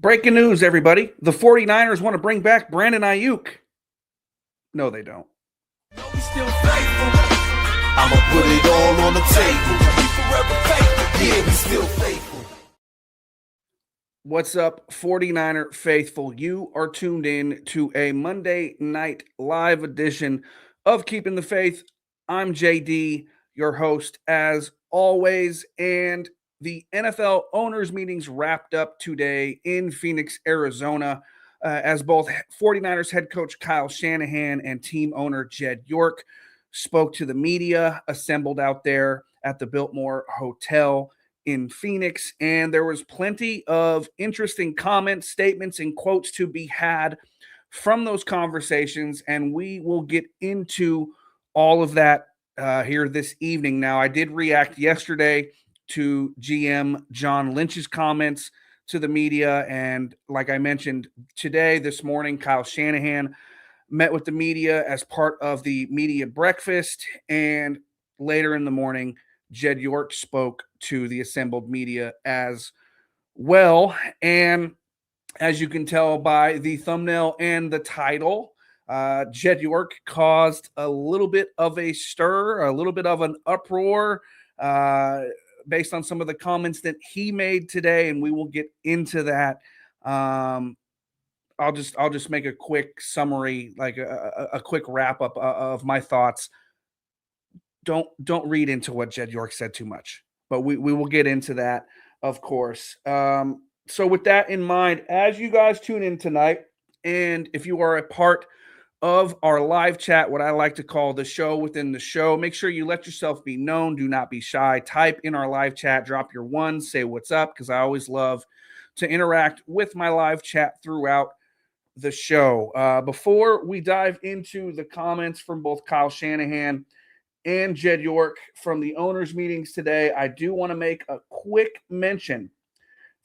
Breaking news, everybody. The 49ers want to bring back Brandon Aiyuk. No, they don't. We still faithful. I'ma put it all on the table. We forever faithful. Yeah, we still faithful. What's up, 49er faithful? You are tuned in to a Monday night live edition of Keeping the Faith. I'm JD, your host, as always, and the NFL owners meetings wrapped up today in Phoenix, Arizona, as both 49ers head coach Kyle Shanahan and team owner Jed York spoke to the media assembled out there at the Biltmore Hotel in Phoenix, and there was plenty of interesting comments, statements, and quotes to be had from those conversations, and we will get into all of that here this evening. Now, I did react yesterday to GM John Lynch's comments to the media, and like I mentioned today, this morning, Kyle Shanahan met with the media as part of the media breakfast, and later in the morning, Jed York spoke to the assembled media as well. And as you can tell by the thumbnail and the title, Jed York caused a little bit of a stir, a little bit of an uproar based on some of the comments that he made today, and we will get into that. I'll just make a quick summary, like a quick wrap up of my thoughts. Don't read into what Jed York said too much, but we will get into that, of course. So with that in mind, as you guys tune in tonight, and if you are a part of our live chat, what I like to call the show within the show, make sure you let yourself be known. Do not be shy. Type in our live chat, drop your ones, say what's up, because I always love to interact with my live chat throughout the show. Before we dive into the comments from both Kyle Shanahan and Jed York from the owners' meetings today, I do want to make a quick mention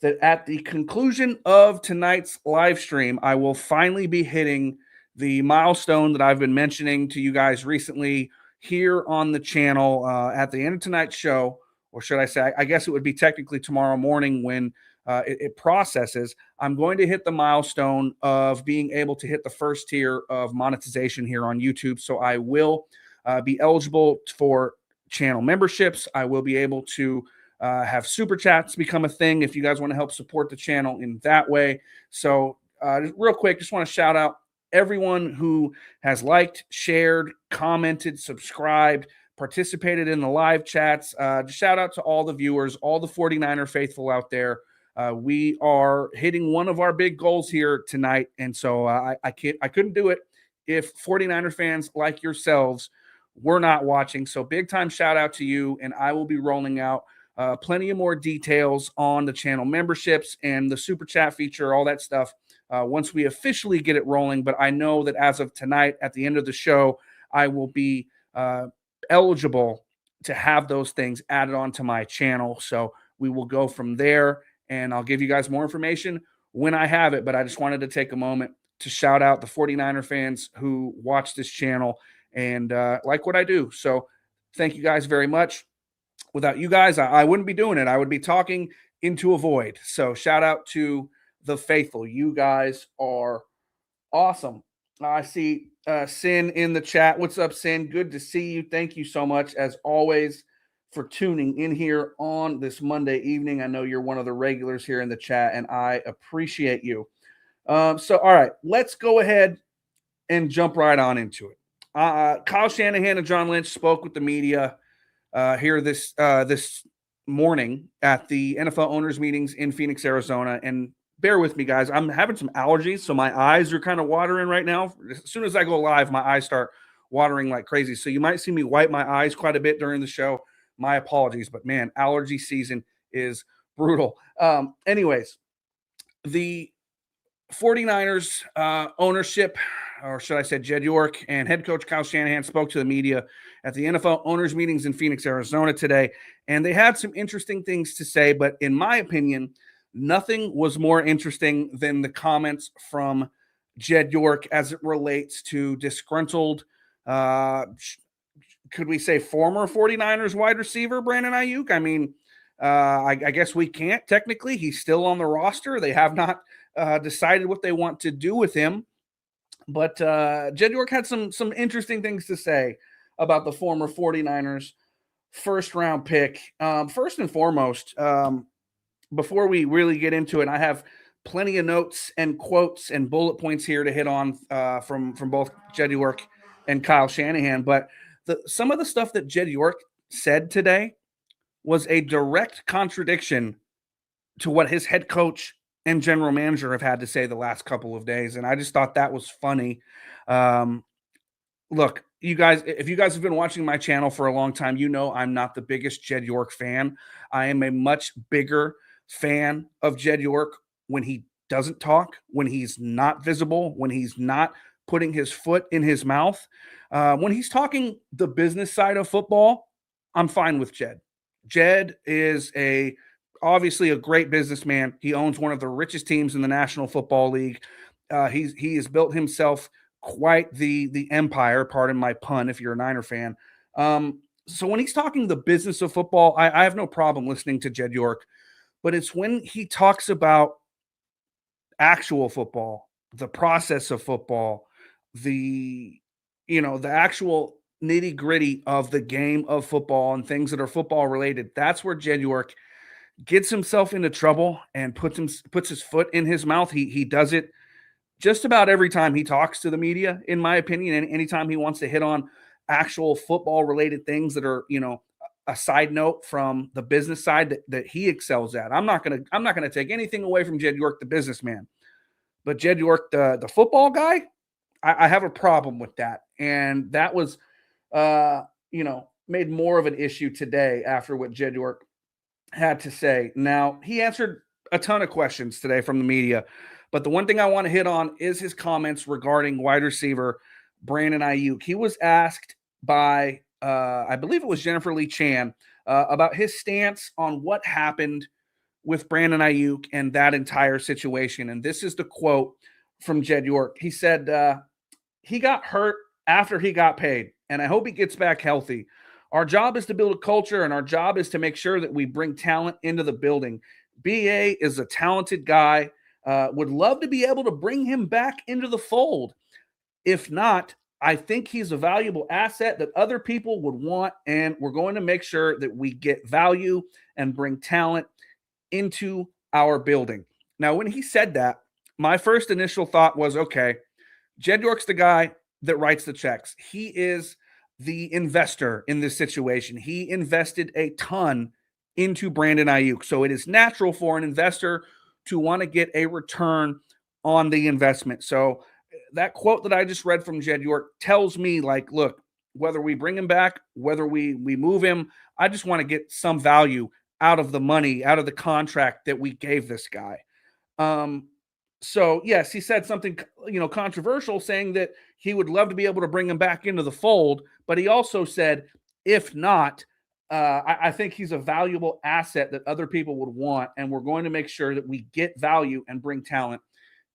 that at the conclusion of tonight's live stream, I will finally be hitting the milestone that I've been mentioning to you guys recently here on the channel at the end of tonight's show, or should I say, I guess it would be technically tomorrow morning when it processes. I'm going to hit the milestone of being able to hit the first tier of monetization here on YouTube. So I will be eligible for channel memberships. I will be able to have super chats become a thing if you guys want to help support the channel in that way. So real quick, just want to shout out everyone who has liked, shared, commented, subscribed, participated in the live chats. Just shout out to all the viewers, all the 49er faithful out there. We are hitting one of our big goals here tonight, and so I couldn't do it if 49er fans like yourselves were not watching. So big time shout out to you, and I will be rolling out plenty of more details on the channel memberships and the super chat feature, all that stuff, once we officially get it rolling. But I know that as of tonight, at the end of the show, I will be eligible to have those things added onto my channel. So we will go from there, and I'll give you guys more information when I have it. But I just wanted to take a moment to shout out the 49er fans who watch this channel and like what I do. So thank you guys very much. Without you guys, I wouldn't be doing it. I would be talking into a void. So shout out to the faithful. You guys are awesome. I see Sin in the chat. What's up, Sin? Good to see you. Thank you so much, as always, for tuning in here on this Monday evening. I know you're one of the regulars here in the chat, and I appreciate you. So, all right, let's go ahead and jump right on into it. Kyle Shanahan and John Lynch spoke with the media here this morning at the NFL owners meetings in Phoenix, Arizona. And bear with me, guys. I'm having some allergies, so my eyes are kind of watering right now. As soon as I go live, my eyes start watering like crazy. So you might see me wipe my eyes quite a bit during the show. My apologies, but man, allergy season is brutal. Anyways, the 49ers ownership, or should I say Jed York and head coach Kyle Shanahan, spoke to the media at the NFL owners meetings in Phoenix, Arizona today. And they had some interesting things to say, but in my opinion, nothing was more interesting than the comments from Jed York as it relates to disgruntled, could we say former 49ers wide receiver Brandon Aiyuk? I mean, I guess we can't technically. He's still on the roster. They have not decided what they want to do with him. But Jed York had some interesting things to say about the former 49ers first round pick. First and foremost, before we really get into it, I have plenty of notes and quotes and bullet points here to hit on from both Jed York and Kyle Shanahan. But some of the stuff that Jed York said today was a direct contradiction to what his head coach and general manager have had to say the last couple of days. And I just thought that was funny. Look, you guys, if you guys have been watching my channel for a long time, you know I'm not the biggest Jed York fan. I am a much bigger fan of Jed York when he doesn't talk, when he's not visible, when he's not putting his foot in his mouth. When he's talking the business side of football, I'm fine with Jed. Jed is obviously a great businessman. He owns one of the richest teams in the National Football League. He has built himself quite the empire, pardon my pun if you're a Niner fan. So when he's talking the business of football, I have no problem listening to Jed York, but it's when he talks about actual football, the process of football, the actual nitty-gritty of the game of football and things that are football related. That's where Jed York gets himself into trouble and puts his foot in his mouth. He does it just about every time he talks to the media, in my opinion, and anytime he wants to hit on actual football related things that are, a side note from the business side that he excels at. I'm not gonna take anything away from Jed York, the businessman, but Jed York, the football guy, I have a problem with that. And that was, made more of an issue today after what Jed York had to say. Now, he answered a ton of questions today from the media, but the one thing I want to hit on is his comments regarding wide receiver Brandon Aiyuk. He was asked by, I believe it was Jennifer Lee Chan, about his stance on what happened with Brandon Aiyuk and that entire situation. And this is the quote from Jed York. He said, he got hurt after he got paid, and I hope he gets back healthy. Our job is to build a culture, and our job is to make sure that we bring talent into the building. BA is a talented guy. Would love to be able to bring him back into the fold. If not, I think he's a valuable asset that other people would want, and we're going to make sure that we get value and bring talent into our building. Now, when he said that, my first initial thought was, okay, Jed York's the guy that writes the checks. He is the investor in this situation. He invested a ton into Brandon Aiyuk. So it is natural for an investor to want to get a return on the investment. So that quote that I just read from Jed York tells me, like, look, whether we bring him back, whether we move him, I just want to get some value out of the money, out of the contract that we gave this guy. So yes, he said something, controversial, saying that he would love to be able to bring him back into the fold, but he also said, if not, I think he's a valuable asset that other people would want, and we're going to make sure that we get value and bring talent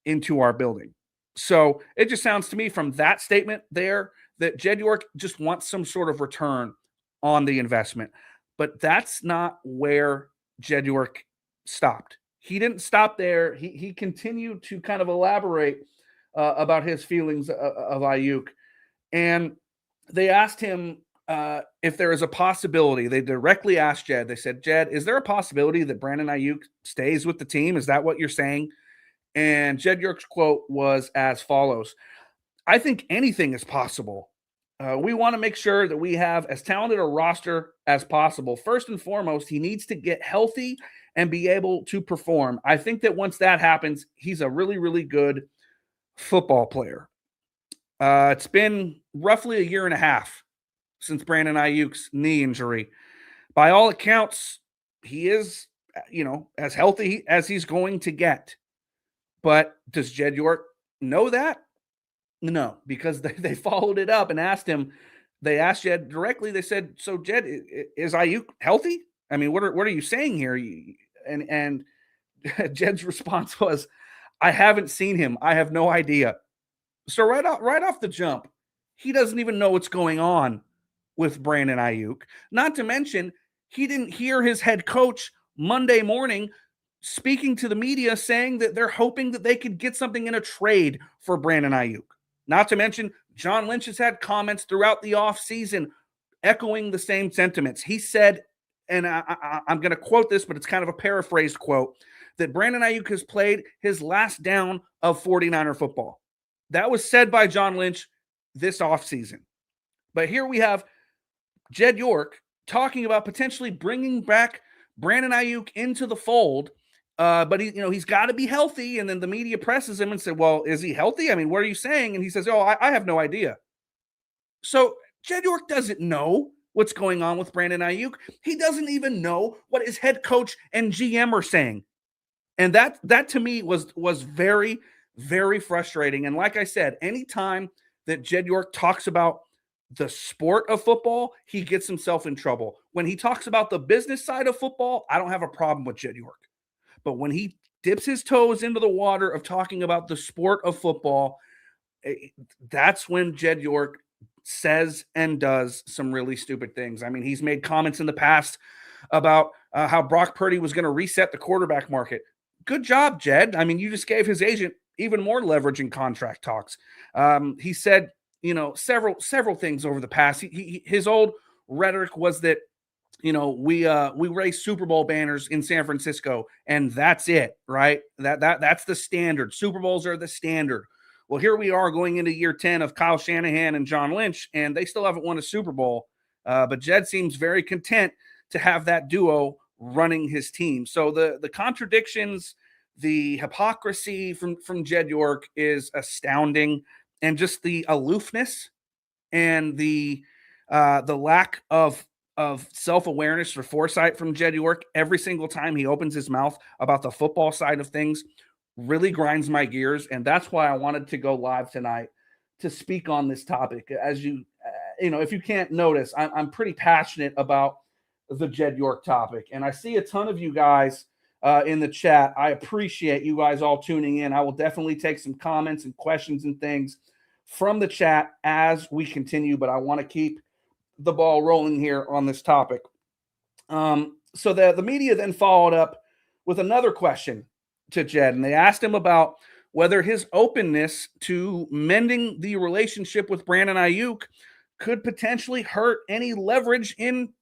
into our building. So it just sounds to me from that statement there that Jed York just wants some sort of return on the investment. But that's not where Jed York stopped. He didn't stop there. He continued to kind of elaborate about his feelings of Aiyuk. And they asked him if there is a possibility. They directly asked Jed. They said, Jed, is there a possibility that Brandon Aiyuk stays with the team? Is that what you're saying? And Jed York's quote was as follows: I think anything is possible. We want to make sure that we have as talented a roster as possible. First and foremost, he needs to get healthy and be able to perform. I think that once that happens, he's a really, really good football player. It's been roughly a year and a half since Brandon Aiyuk's knee injury. By all accounts, he is, as healthy as he's going to get. But does Jed York know that? No, because they followed it up and asked him. They asked Jed directly. They said, "So Jed, is Aiyuk healthy? I mean, what are you saying here?" And Jed's response was, "I haven't seen him. I have no idea." So right off the jump, he doesn't even know what's going on with Brandon Aiyuk. Not to mention, he didn't hear his head coach Monday morning speaking to the media saying that they're hoping that they could get something in a trade for Brandon Aiyuk. Not to mention, John Lynch has had comments throughout the offseason echoing the same sentiments. He said, and I'm going to quote this, but it's kind of a paraphrased quote, that Brandon Aiyuk has played his last down of 49er football. That was said by John Lynch this offseason. But here we have Jed York talking about potentially bringing back Brandon Aiyuk into the fold. But he's got to be healthy. And then the media presses him and said, well, is he healthy? I mean, what are you saying? And he says, I have no idea. So Jed York doesn't know what's going on with Brandon Aiyuk. He doesn't even know what his head coach and GM are saying. And that to me was very, very frustrating. And like I said, anytime that Jed York talks about the sport of football, he gets himself in trouble. When he talks about the business side of football, I don't have a problem with Jed York. But when he dips his toes into the water of talking about the sport of football, that's when Jed York says and does some really stupid things. I mean, he's made comments in the past about how Brock Purdy was going to reset the quarterback market. Good job, Jed. I mean, you just gave his agent even more leverage in contract talks. He said, several things over the past. His old rhetoric was that, we raise Super Bowl banners in San Francisco, and that's it, right? That's the standard. Super Bowls are the standard. Well, here we are going into year 10 of Kyle Shanahan and John Lynch, and they still haven't won a Super Bowl. But Jed seems very content to have that duo running his team. So the contradictions, the hypocrisy from Jed York is astounding, and just the aloofness and the lack of self-awareness or foresight from Jed York every single time he opens his mouth about the football side of things really grinds my gears. And that's why I wanted to go live tonight to speak on this topic. As if you can't notice, I'm pretty passionate about the Jed York topic. And I see a ton of you guys in the chat. I appreciate you guys all tuning in. I will definitely take some comments and questions and things from the chat as we continue, but I want to keep the ball rolling here on this topic. So the media then followed up with another question to Jed, and they asked him about whether his openness to mending the relationship with Brandon Aiyuk could potentially hurt any leverage in,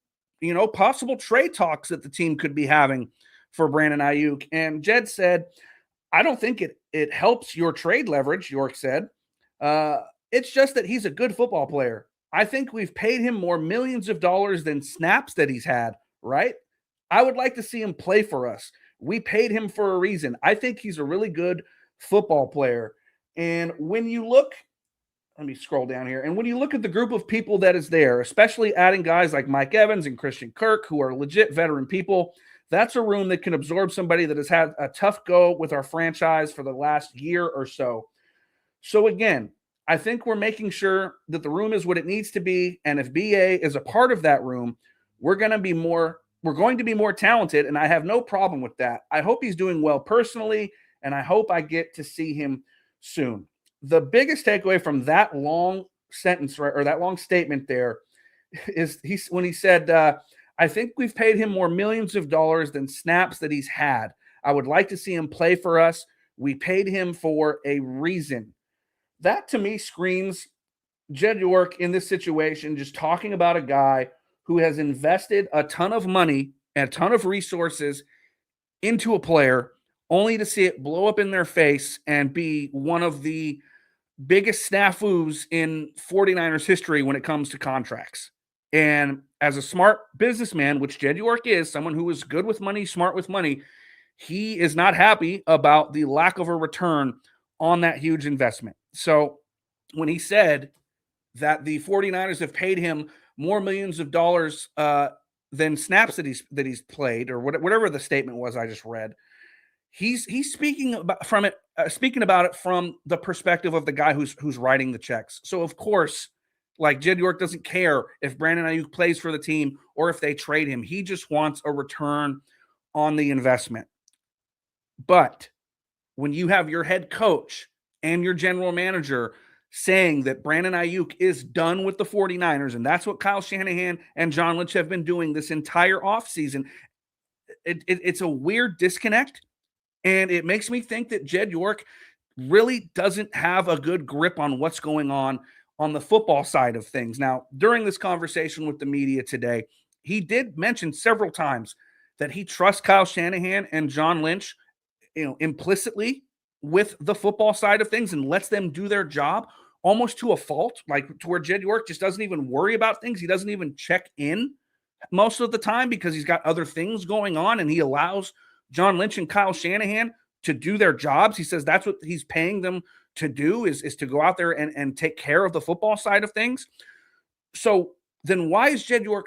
possible trade talks that the team could be having for Brandon Aiyuk. And Jed said, I don't think it helps your trade leverage, York said. It's just that he's a good football player. I think we've paid him more millions of dollars than snaps that he's had, right? I would like to see him play for us. We paid him for a reason. I think he's a really good football player. And when you look, let me scroll down here. And when you look at the group of people that is there, especially adding guys like Mike Evans and Christian Kirk, who are legit veteran people, that's a room that can absorb somebody that has had a tough go with our franchise for the last year or so. So again, I think we're making sure that the room is what it needs to be. And if BA is a part of that room, we're going to be more talented. And I have no problem with that. I hope he's doing well personally, and I hope I get to see him soon. The biggest takeaway from that long sentence, or that long statement there, is when he said, I think we've paid him more millions of dollars than snaps that he's had. I would like to see him play for us. We paid him for a reason. That to me screams Jed York in this situation, just talking about a guy who has invested a ton of money and a ton of resources into a player only to see it blow up in their face and be one of the biggest snafus in 49ers history when it comes to contracts. And as a smart businessman, which Jed York is, someone who is good with money, smart with money, he is not happy about the lack of a return on that huge investment. So when he said that the 49ers have paid him more millions of dollars than snaps that he's played, or whatever the statement was I just read, he's speaking about it from the perspective of the guy who's writing the checks. So of course, like, Jed York doesn't care if Brandon Aiyuk plays for the team or if they trade him. He just wants a return on the investment. But when you have your head coach and your general manager saying that Brandon Aiyuk is done with the 49ers, and that's what Kyle Shanahan and John Lynch have been doing this entire offseason, it's a weird disconnect, and it makes me think that Jed York really doesn't have a good grip on what's going on the football side of things. Now, during this conversation with the media today, he did mention several times that he trusts Kyle Shanahan and John Lynch, implicitly with the football side of things and lets them do their job almost to a fault, like to where Jed York just doesn't even worry about things. He doesn't even check in most of the time because he's got other things going on, and he allows John Lynch and Kyle Shanahan to do their jobs. He says that's what he's paying them to do is to go out there and take care of the football side of things. So then why is Jed York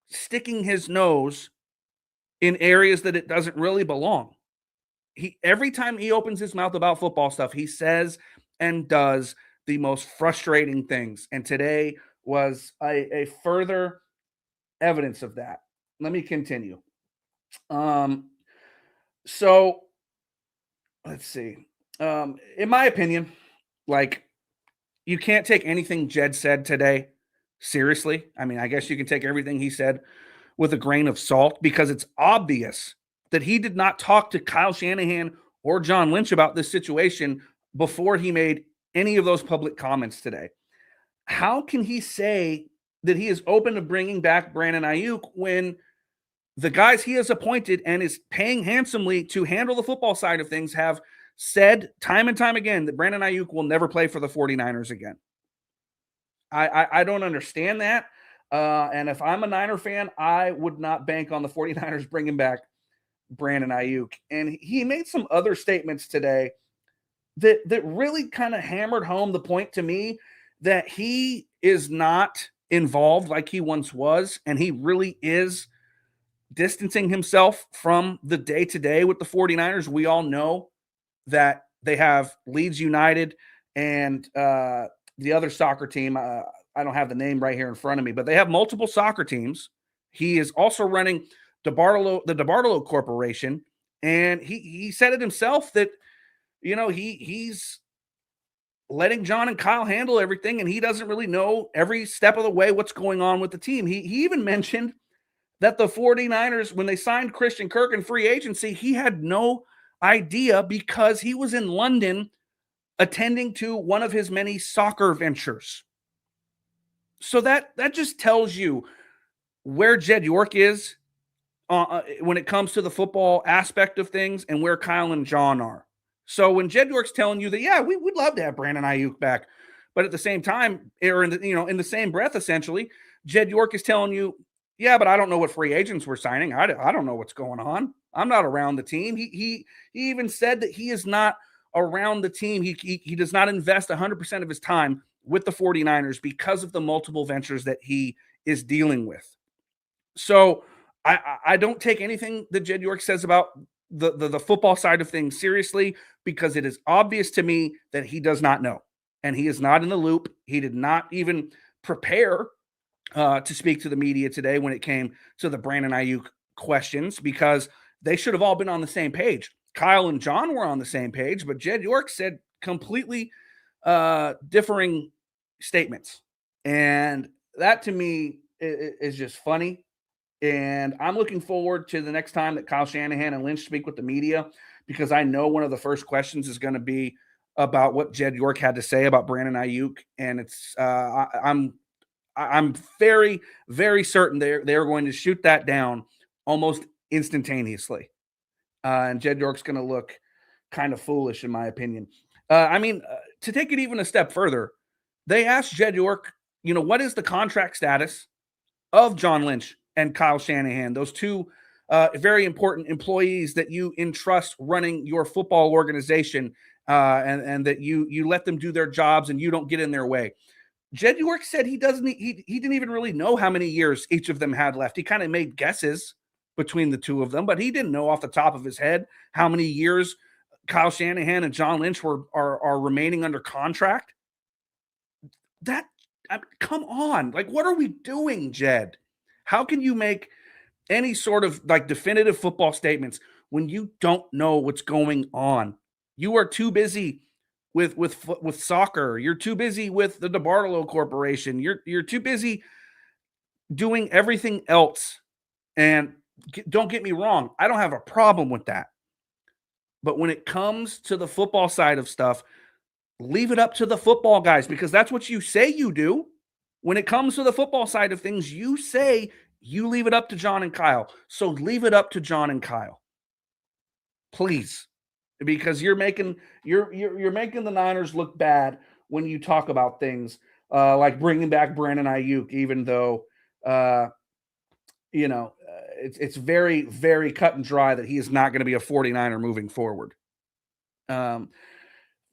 sticking his nose in areas that it doesn't really belong? Every time he opens his mouth about football stuff, he says and does the most frustrating things. And today was a further evidence of that. Let me continue. So let's see. In my opinion, like, you can't take anything Jed said today seriously. I mean, I guess you can take everything he said with a grain of salt because it's obvious that he did not talk to Kyle Shanahan or John Lynch about this situation before he made any of those public comments today. How can he say that he is open to bringing back Brandon Aiyuk when the guys he has appointed and is paying handsomely to handle the football side of things have said time and time again that Brandon Aiyuk will never play for the 49ers again? I don't understand that. And if I'm a Niner fan, I would not bank on the 49ers bringing back Brandon Aiyuk. And he made some other statements today that really kind of hammered home the point to me that he is not involved like he once was, and he really is distancing himself from the day-to-day with the 49ers. We all know that they have Leeds United and the other soccer team. I don't have the name right here in front of me, but they have multiple soccer teams. He is also running the DeBartolo Corporation, and he said it himself that he's letting John and Kyle handle everything, and he doesn't really know every step of the way what's going on with the team. He even mentioned that the 49ers, when they signed Christian Kirk in free agency, he had no idea because he was in London attending to one of his many soccer ventures. So that just tells you where Jed York is when it comes to the football aspect of things and where Kyle and John are. So when Jed York's telling you that, yeah, we'd love to have Brandon Aiyuk back, but at the same time, or in the same breath, essentially, Jed York is telling you, yeah, but I don't know what free agents we're signing. I don't know what's going on. I'm not around the team. He even said that he is not around the team. He does not invest 100% of his time with the 49ers because of the multiple ventures that he is dealing with. So I don't take anything that Jed York says about the football side of things seriously because it is obvious to me that he does not know, and he is not in the loop. He did not even prepare to speak to the media today when it came to the Brandon Aiyuk questions because they should have all been on the same page. Kyle and John were on the same page, but Jed York said completely differing statements. And that to me is just funny. And I'm looking forward to the next time that Kyle Shanahan and Lynch speak with the media because I know one of the first questions is going to be about what Jed York had to say about Brandon Aiyuk. And it's I'm very, very certain they're going to shoot that down almost instantaneously. And Jed York's going to look kind of foolish, in my opinion. To take it even a step further, they asked Jed York, what is the contract status of John Lynch and Kyle Shanahan, those two very important employees that you entrust running your football organization and that you let them do their jobs and you don't get in their way. Jed York said he didn't even really know how many years each of them had left. He kind of made guesses between the two of them, but he didn't know off the top of his head how many years Kyle Shanahan and John Lynch are remaining under contract. Come on. Like, what are we doing, Jed? How can you make any sort of like definitive football statements when you don't know what's going on? You are too busy with soccer. You're too busy with the DeBartolo Corporation. You're too busy doing everything else. And Don't get me wrong. I don't have a problem with that. But when it comes to the football side of stuff, leave it up to the football guys because that's what you say you do. When it comes to the football side of things, you say you leave it up to John and Kyle. So leave it up to John and Kyle, please, because you're making the Niners look bad when you talk about things like bringing back Brandon Aiyuk, even though uh, it's very very cut and dry that he is not going to be a 49er moving forward. Um,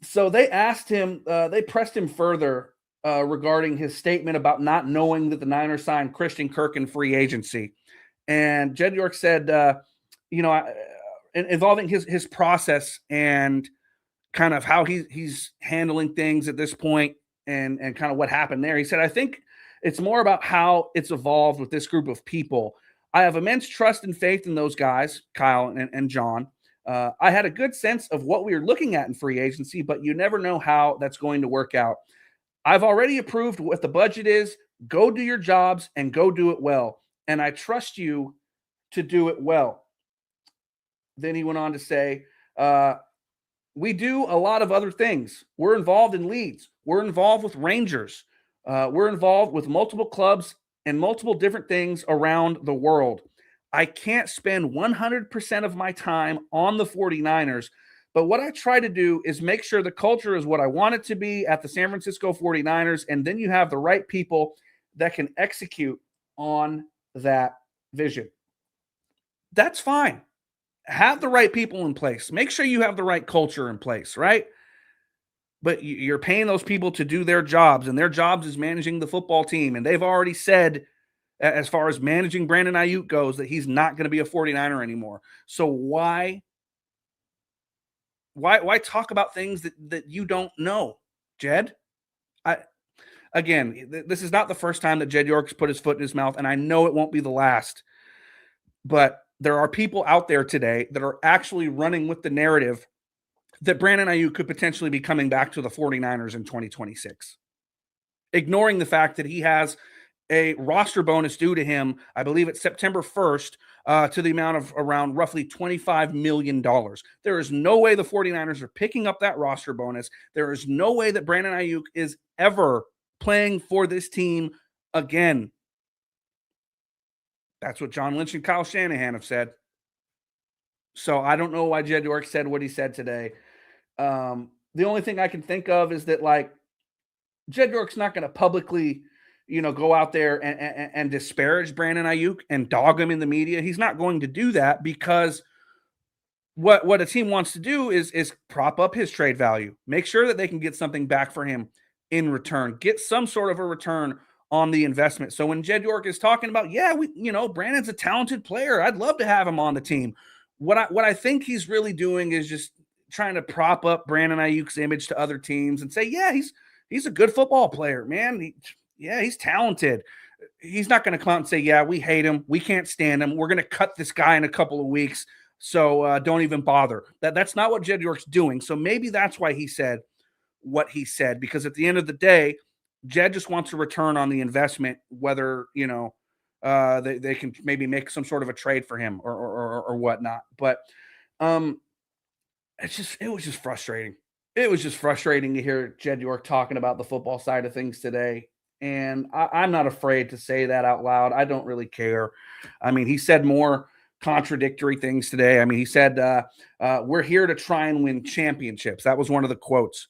so they asked him, they pressed him further regarding his statement about not knowing that the Niners signed Christian Kirk in free agency. And Jed York said, you know, involving his process and kind of how he's handling things at this point and kind of what happened there. He said, I think it's more about how it's evolved with this group of people. I have immense trust and faith in those guys, Kyle and John. I had a good sense of what we were looking at in free agency, but you never know how that's going to work out. I've already approved what the budget is. Go do your jobs and go do it well. And I trust you to do it well. Then he went on to say, we do a lot of other things. We're involved in leagues. We're involved with Rangers. We're involved with multiple clubs and multiple different things around the world. I can't spend 100% of my time on the 49ers, but what I try to do is make sure the culture is what I want it to be at the San Francisco 49ers, and then you have the right people that can execute on that vision. That's fine. Have the right people in place. Make sure you have the right culture in place, right? But you're paying those people to do their jobs, and their jobs is managing the football team, and they've already said as far as managing Brandon Aiyuk goes, that he's not going to be a 49er anymore. So why talk about things that you don't know, Jed? This is not the first time that Jed York's put his foot in his mouth, and I know it won't be the last. But there are people out there today that are actually running with the narrative that Brandon Aiyuk could potentially be coming back to the 49ers in 2026, ignoring the fact that he has a roster bonus due to him, I believe it's September 1st, to the amount of around roughly $25 million. There is no way the 49ers are picking up that roster bonus. There is no way that Brandon Aiyuk is ever playing for this team again. That's what John Lynch and Kyle Shanahan have said. So I don't know why Jed York said what he said today. The only thing I can think of is that, like, Jed York's not going to publicly go out there and disparage Brandon Aiyuk and dog him in the media. He's not going to do that because what a team wants to do is prop up his trade value, make sure that they can get something back for him in return, get some sort of a return on the investment. So when Jed York is talking about, Brandon's a talented player, I'd love to have him on the team. What I think he's really doing is just trying to prop up Brandon Aiyuk's image to other teams and say, yeah, he's a good football player, man. He's talented. He's not going to come out and say, yeah, we hate him. We can't stand him. We're going to cut this guy in a couple of weeks. So don't even bother. That's not what Jed York's doing. So maybe that's why he said what he said, because at the end of the day, Jed just wants a return on the investment, whether, they can maybe make some sort of a trade for him or whatnot. But it was just frustrating. It was just frustrating to hear Jed York talking about the football side of things today. And I'm not afraid to say that out loud. I don't really care. I mean, he said more contradictory things today. I mean, he said, we're here to try and win championships. That was one of the quotes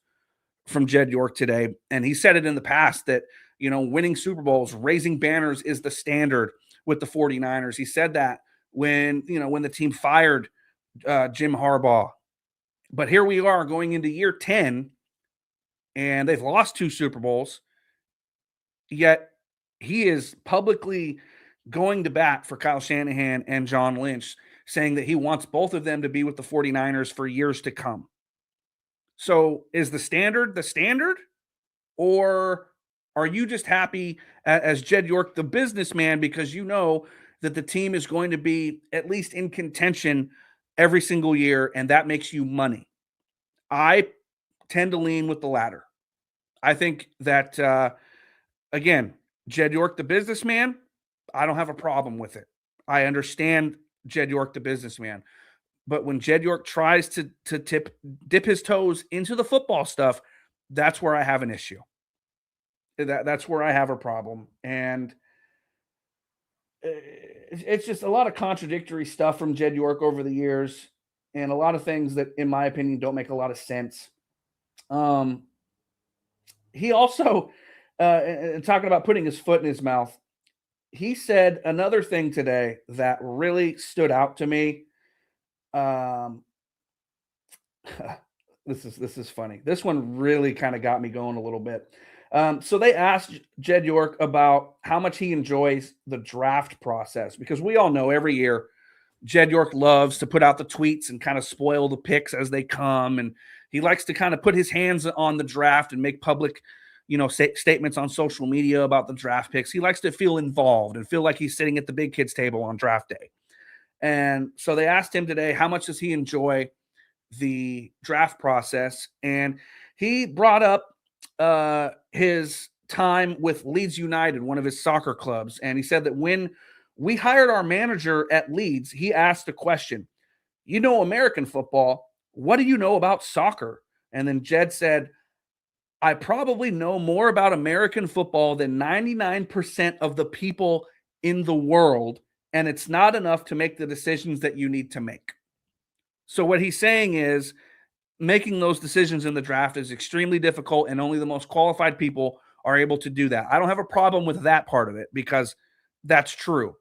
from Jed York today. And he said it in the past that, winning Super Bowls, raising banners is the standard with the 49ers. He said that when the team fired Jim Harbaugh. But here we are going into year 10, and they've lost 2 Super Bowls. Yet he is publicly going to bat for Kyle Shanahan and John Lynch, saying that he wants both of them to be with the 49ers for years to come. So is the standard, or are you just happy as Jed York, the businessman, because you know that the team is going to be at least in contention every single year, and that makes you money? I tend to lean with the latter. I think that again, Jed York, the businessman, I don't have a problem with it. I understand Jed York, the businessman. But when Jed York tries to dip his toes into the football stuff, that's where I have an issue. That's where I have a problem. And it's just a lot of contradictory stuff from Jed York over the years, and a lot of things that, in my opinion, don't make a lot of sense. He also, talking about putting his foot in his mouth, he said another thing today that really stood out to me. Um, this is funny. This one really kind of got me going a little bit. So they asked Jed York about how much he enjoys the draft process, because we all know every year Jed York loves to put out the tweets and kind of spoil the picks as they come, and he likes to kind of put his hands on the draft and make public, statements on social media about the draft picks. He likes to feel involved and feel like he's sitting at the big kids table on draft day. And so they asked him today, how much does he enjoy the draft process? And he brought up his time with Leeds United, one of his soccer clubs. And he said that when we hired our manager at Leeds, he asked a question, you know American football, what do you know about soccer? And then Jed said, I probably know more about American football than 99% of the people in the world, and it's not enough to make the decisions that you need to make. So what he's saying is making those decisions in the draft is extremely difficult, and only the most qualified people are able to do that. I don't have a problem with that part of it, because that's true.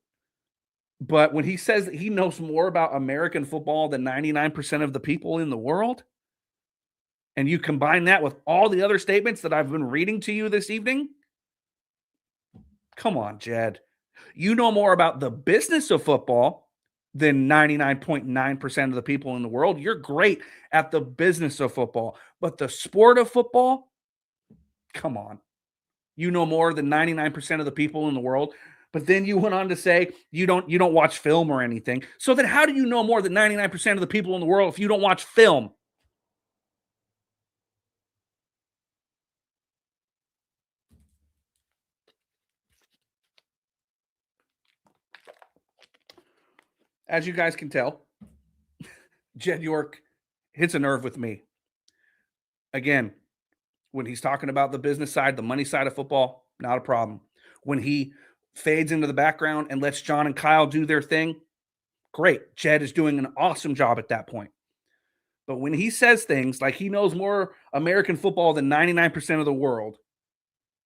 But when he says that he knows more about American football than 99% of the people in the world, and you combine that with all the other statements that I've been reading to you this evening, come on, Jed. You know more about the business of football than 99.9% of the people in the world. You're great at the business of football, but the sport of football, come on. You know more than 99% of the people in the world. But then you went on to say you don't watch film or anything. So then how do you know more than 99% of the people in the world if you don't watch film? As you guys can tell, Jed York hits a nerve with me. Again, when he's talking about the business side, the money side of football, not a problem. When he fades into the background and lets John and Kyle do their thing, great. Jed is doing an awesome job at that point. But when he says things like he knows more American football than 99% of the world,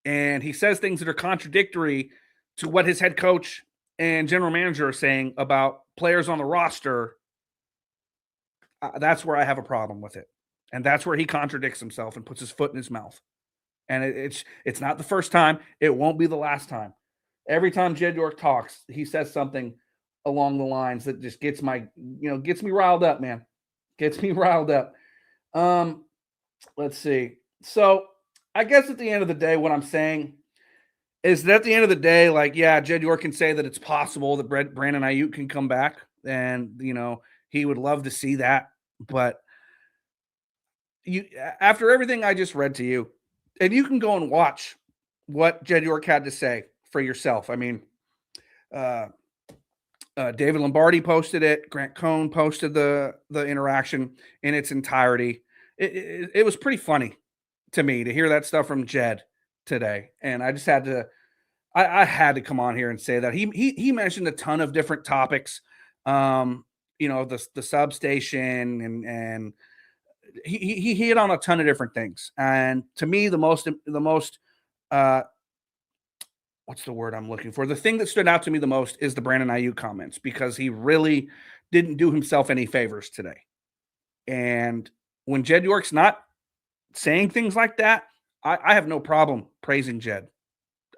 and he says things that are contradictory to what his head coach and general manager are saying about players on the roster, that's where I have a problem with it. And that's where he contradicts himself and puts his foot in his mouth. And it's not the first time. It won't be the last time. Every time Jed York talks, he says something along the lines that just gets me riled up, man. Gets me riled up. Let's see. So I guess at the end of the day, what I'm saying is that at the end of the day, like, yeah, Jed York can say that it's possible that Brandon Aiyuk can come back, and he would love to see that. But after everything I just read to you, and you can go and watch what Jed York had to say for yourself. I mean, David Lombardi posted it. Grant Cohn posted the interaction in its entirety. It was pretty funny to me to hear that stuff from Jed today, and I just had to. I had to come on here and say that he mentioned a ton of different topics. The substation and he hit on a ton of different things. And to me, the most what's the word I'm looking for? The thing that stood out to me the most is the Brandon Aiyuk comments, because he really didn't do himself any favors today. And when Jed York's not saying things like that, I have no problem praising Jed.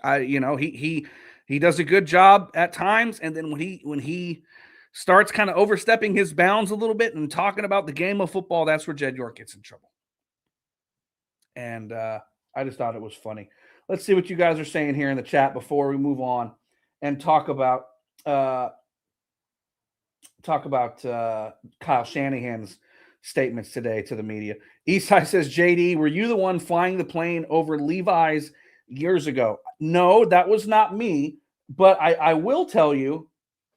He does a good job at times, and then when he starts kind of overstepping his bounds a little bit and talking about the game of football, that's where Jed York gets in trouble. And I just thought it was funny. Let's see what you guys are saying here in the chat before we move on and talk about Kyle Shanahan's statements today to the media. Eastside says, JD, were you the one flying the plane over Levi's years ago? No, that was not me. But I will tell you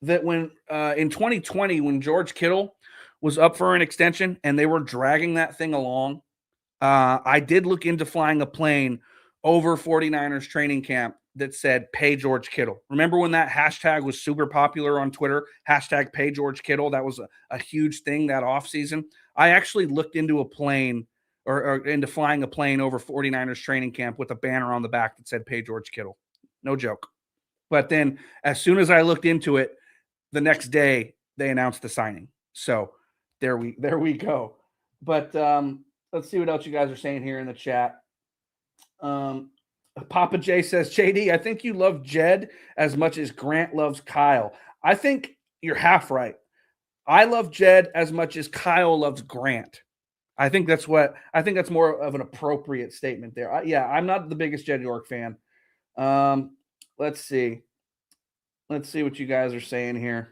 that when in 2020, when George Kittle was up for an extension and they were dragging that thing along, I did look into flying a plane over 49ers training camp that said pay George Kittle. Remember when that hashtag was super popular on Twitter? Hashtag pay George Kittle. That was a huge thing that offseason. I actually looked into a plane or into flying a plane over 49ers training camp with a banner on the back that said pay George Kittle. No joke. But then as soon as I looked into it, the next day they announced the signing. So there we go. But let's see what else you guys are saying here in the chat. Papa J says, JD, I think you love Jed as much as Grant loves Kyle. I think you're half right. I love Jed as much as Kyle loves Grant. I think that's more of an appropriate statement there. I'm not the biggest Jed York fan. Let's see. Let's see what you guys are saying here.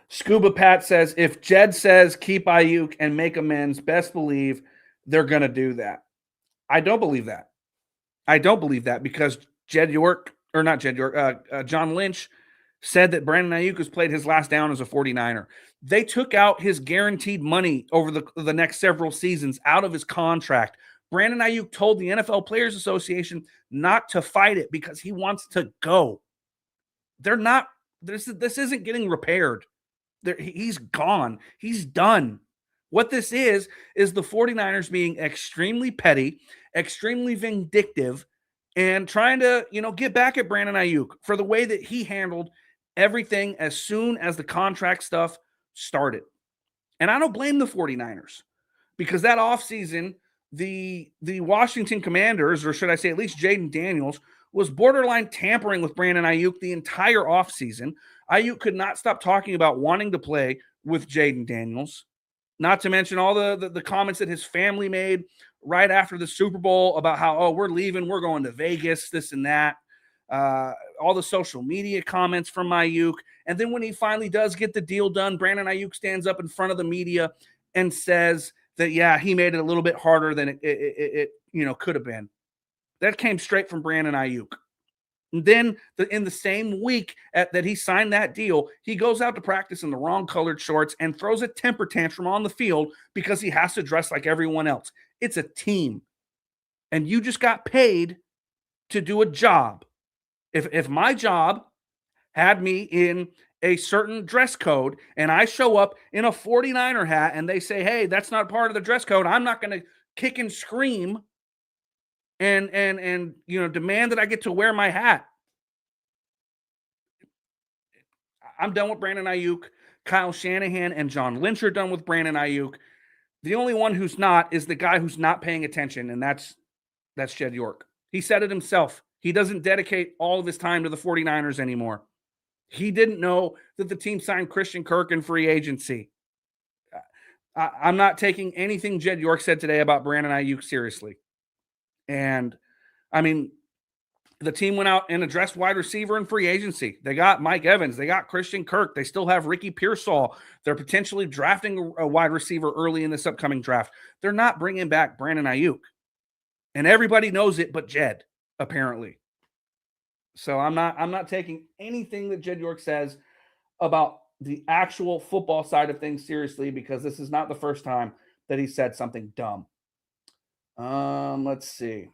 Scuba Pat says, if Jed says keep Aiyuk and make amends, best believe they're going to do that. I don't believe that. I don't believe that because Jed York, or not Jed York, John Lynch said that Brandon Aiyuk has played his last down as a 49er. They took out his guaranteed money over the next several seasons out of his contract. Brandon Aiyuk told the NFL Players Association not to fight it because he wants to go. They're not, this isn't getting repaired. He's gone. He's done. What this is the 49ers being extremely petty, extremely vindictive, and trying to, get back at Brandon Aiyuk for the way that he handled everything as soon as the contract stuff started. And I don't blame the 49ers because that offseason, the Washington Commanders, or should I say at least Jaden Daniels, was borderline tampering with Brandon Aiyuk the entire offseason. Aiyuk could not stop talking about wanting to play with Jaden Daniels, not to mention all the comments that his family made right after the Super Bowl about how, we're leaving, we're going to Vegas, this and that. All the social media comments from Aiyuk. And then when he finally does get the deal done, Brandon Aiyuk stands up in front of the media and says that, he made it a little bit harder than it could have been. That came straight from Brandon Aiyuk. And then in the same week that he signed that deal, he goes out to practice in the wrong colored shorts and throws a temper tantrum on the field because he has to dress like everyone else. It's a team. And you just got paid to do a job. If my job had me in a certain dress code and I show up in a 49er hat and they say, hey, that's not part of the dress code, I'm not going to kick and scream and demand that I get to wear my hat. I'm done with Brandon Aiyuk. Kyle Shanahan and John Lynch are done with Brandon Aiyuk. The only one who's not is the guy who's not paying attention, and that's Jed York. He said it himself. He doesn't dedicate all of his time to the 49ers anymore. He didn't know that the team signed Christian Kirk in free agency. I'm not taking anything Jed York said today about Brandon Aiyuk seriously. And, I mean, the team went out and addressed wide receiver in free agency. They got Mike Evans. They got Christian Kirk. They still have Ricky Pearsall. They're potentially drafting a wide receiver early in this upcoming draft. They're not bringing back Brandon Aiyuk. And everybody knows it but Jed, apparently. So I'm not taking anything that Jed York says about the actual football side of things seriously because this is not the first time that he said something dumb. Let's see.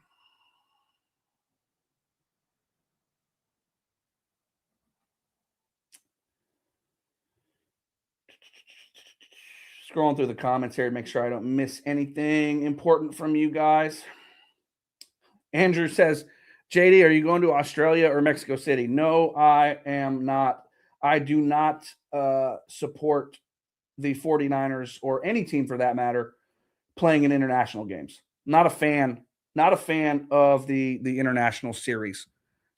Scrolling through the comments here to make sure I don't miss anything important from you guys. Andrew says, JD, are you going to Australia or Mexico City? No, I am not. I do not support the 49ers or any team for that matter playing in international games. Not a fan of the international series.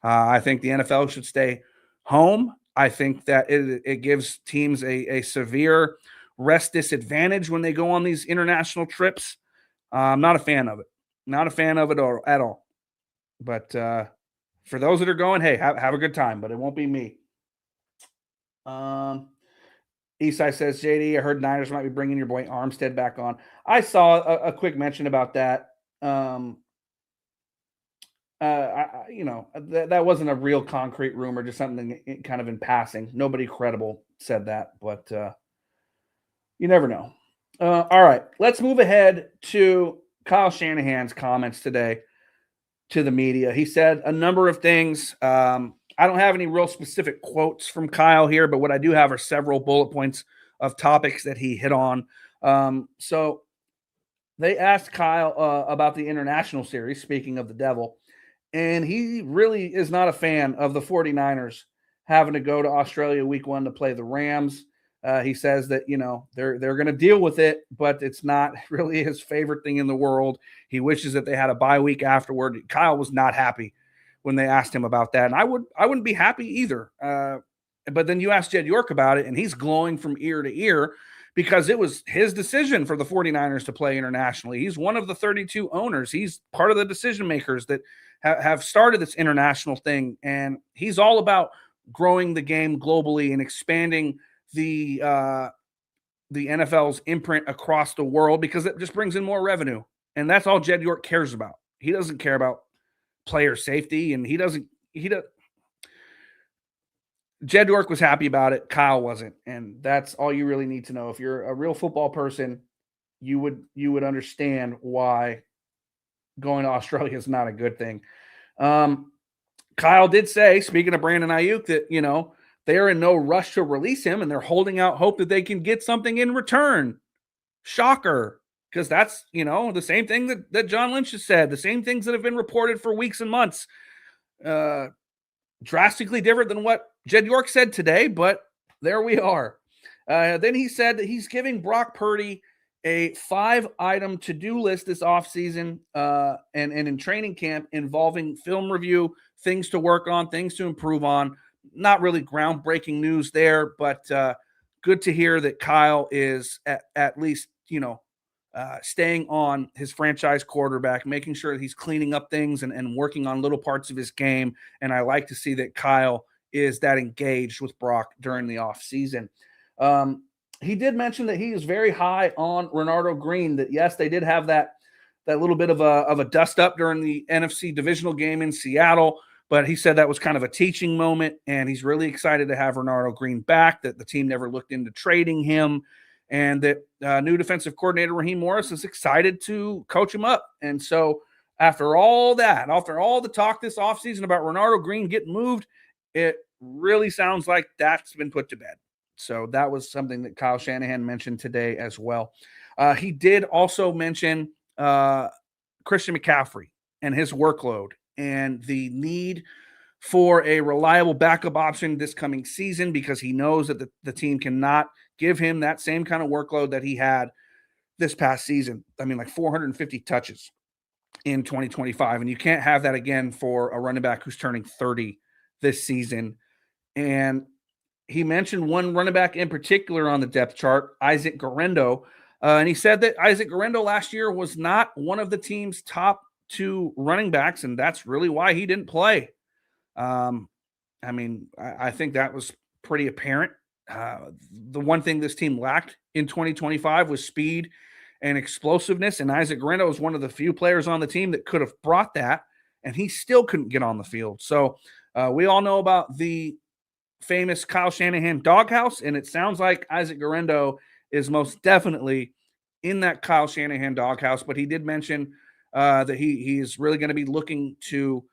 I think the NFL should stay home. I think that it gives teams a severe rest disadvantage when they go on these international trips. I'm not a fan of it. Not a fan of it at all. But for those that are going, hey, have a good time, but it won't be me. Eastside says, JD, I heard Niners might be bringing your boy Armstead back on. I saw a quick mention about that. that wasn't a real concrete rumor, just something kind of in passing. Nobody credible said that, but you never know. All right, let's move ahead to Kyle Shanahan's comments today to the media. He said a number of things. I don't have any real specific quotes from Kyle here, but what I do have are several bullet points of topics that he hit on. So they asked Kyle about the international series, speaking of the devil, and he really is not a fan of the 49ers having to go to Australia week 1 to play the Rams. He says that, they're going to deal with it, but it's not really his favorite thing in the world. He wishes that they had a bye week afterward. Kyle was not happy when they asked him about that, and I wouldn't be happy either. But then you ask Jed York about it, and he's glowing from ear to ear because it was his decision for the 49ers to play internationally. He's one of the 32 owners. He's part of the decision makers that have started this international thing, and he's all about growing the game globally and expanding the NFL's imprint across the world because it just brings in more revenue. And that's all Jed York cares about. He doesn't care about player safety, and Jed York was happy about it. Kyle wasn't. And that's all you really need to know. If you're a real football person, you would understand why going to Australia is not a good thing. Kyle did say, speaking of Brandon Aiyuk, that, they're in no rush to release him, and they're holding out hope that they can get something in return. Shocker. Because that's, the same thing that John Lynch has said, the same things that have been reported for weeks and months. Drastically different than what Jed York said today, but there we are. Then he said that he's giving Brock Purdy a 5-item to-do list this offseason and in training camp involving film review, things to work on, things to improve on. Not really groundbreaking news there, but good to hear that Kyle is at least, staying on his franchise quarterback, making sure that he's cleaning up things and working on little parts of his game. And I like to see that Kyle is that engaged with Brock during the offseason. He did mention that he is very high on Renardo Green, that yes, they did have that little bit of a dust up during the NFC divisional game in Seattle, but he said that was kind of a teaching moment, and he's really excited to have Renardo Green back, that the team never looked into trading him, and that new defensive coordinator Raheem Morris is excited to coach him up. And so after all the talk this offseason about Renardo Green getting moved, it really sounds like that's been put to bed. So that was something that Kyle Shanahan mentioned today as well. He did also mention Christian McCaffrey and his workload and the need for a reliable backup option this coming season, because he knows that the team cannot give him that same kind of workload that he had this past season. I mean, like 450 touches in 2025. And you can't have that again for a running back who's turning 30 this season. And he mentioned one running back in particular on the depth chart, Isaac Guerendo. And he said that Isaac Guerendo last year was not one of the team's top 2 running backs, and that's really why he didn't play. I think that was pretty apparent. The one thing this team lacked in 2025 was speed and explosiveness, and Isaac Guerendo was one of the few players on the team that could have brought that, and he still couldn't get on the field. So we all know about the famous Kyle Shanahan doghouse, and it sounds like Isaac Guerendo is most definitely in that Kyle Shanahan doghouse. But he did mention that he is really going to be looking to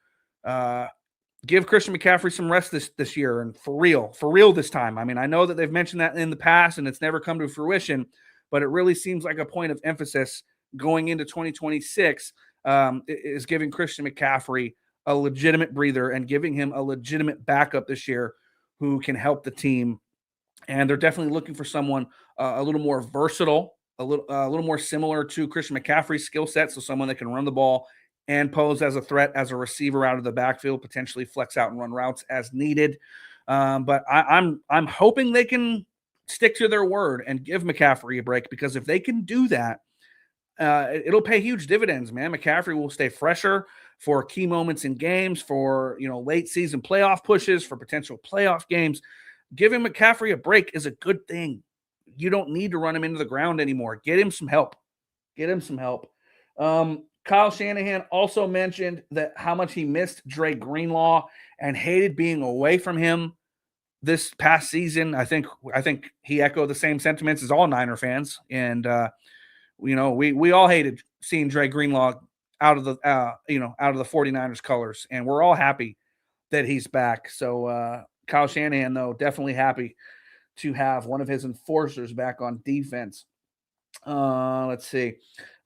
give Christian McCaffrey some rest this year, and for real this time. I mean, I know that they've mentioned that in the past, and it's never come to fruition, but it really seems like a point of emphasis going into 2026 is giving Christian McCaffrey a legitimate breather and giving him a legitimate backup this year who can help the team. And they're definitely looking for someone a little more versatile, a little more similar to Christian McCaffrey's skill set, so someone that can run the ball and pose as a threat as a receiver out of the backfield, potentially flex out and run routes as needed. But I'm hoping they can stick to their word and give McCaffrey a break, because if they can do that, it'll pay huge dividends, man. McCaffrey will stay fresher for key moments in games, for late season playoff pushes, for potential playoff games. Giving McCaffrey a break is a good thing. You don't need to run him into the ground anymore. Get him some help. Kyle Shanahan also mentioned that how much he missed Dre Greenlaw and hated being away from him this past season. I think he echoed the same sentiments as all Niner fans, and we all hated seeing Dre Greenlaw out of the out of the 49ers colors, and we're all happy that he's back. So Kyle Shanahan, though, definitely happy to have one of his enforcers back on defense. Let's see.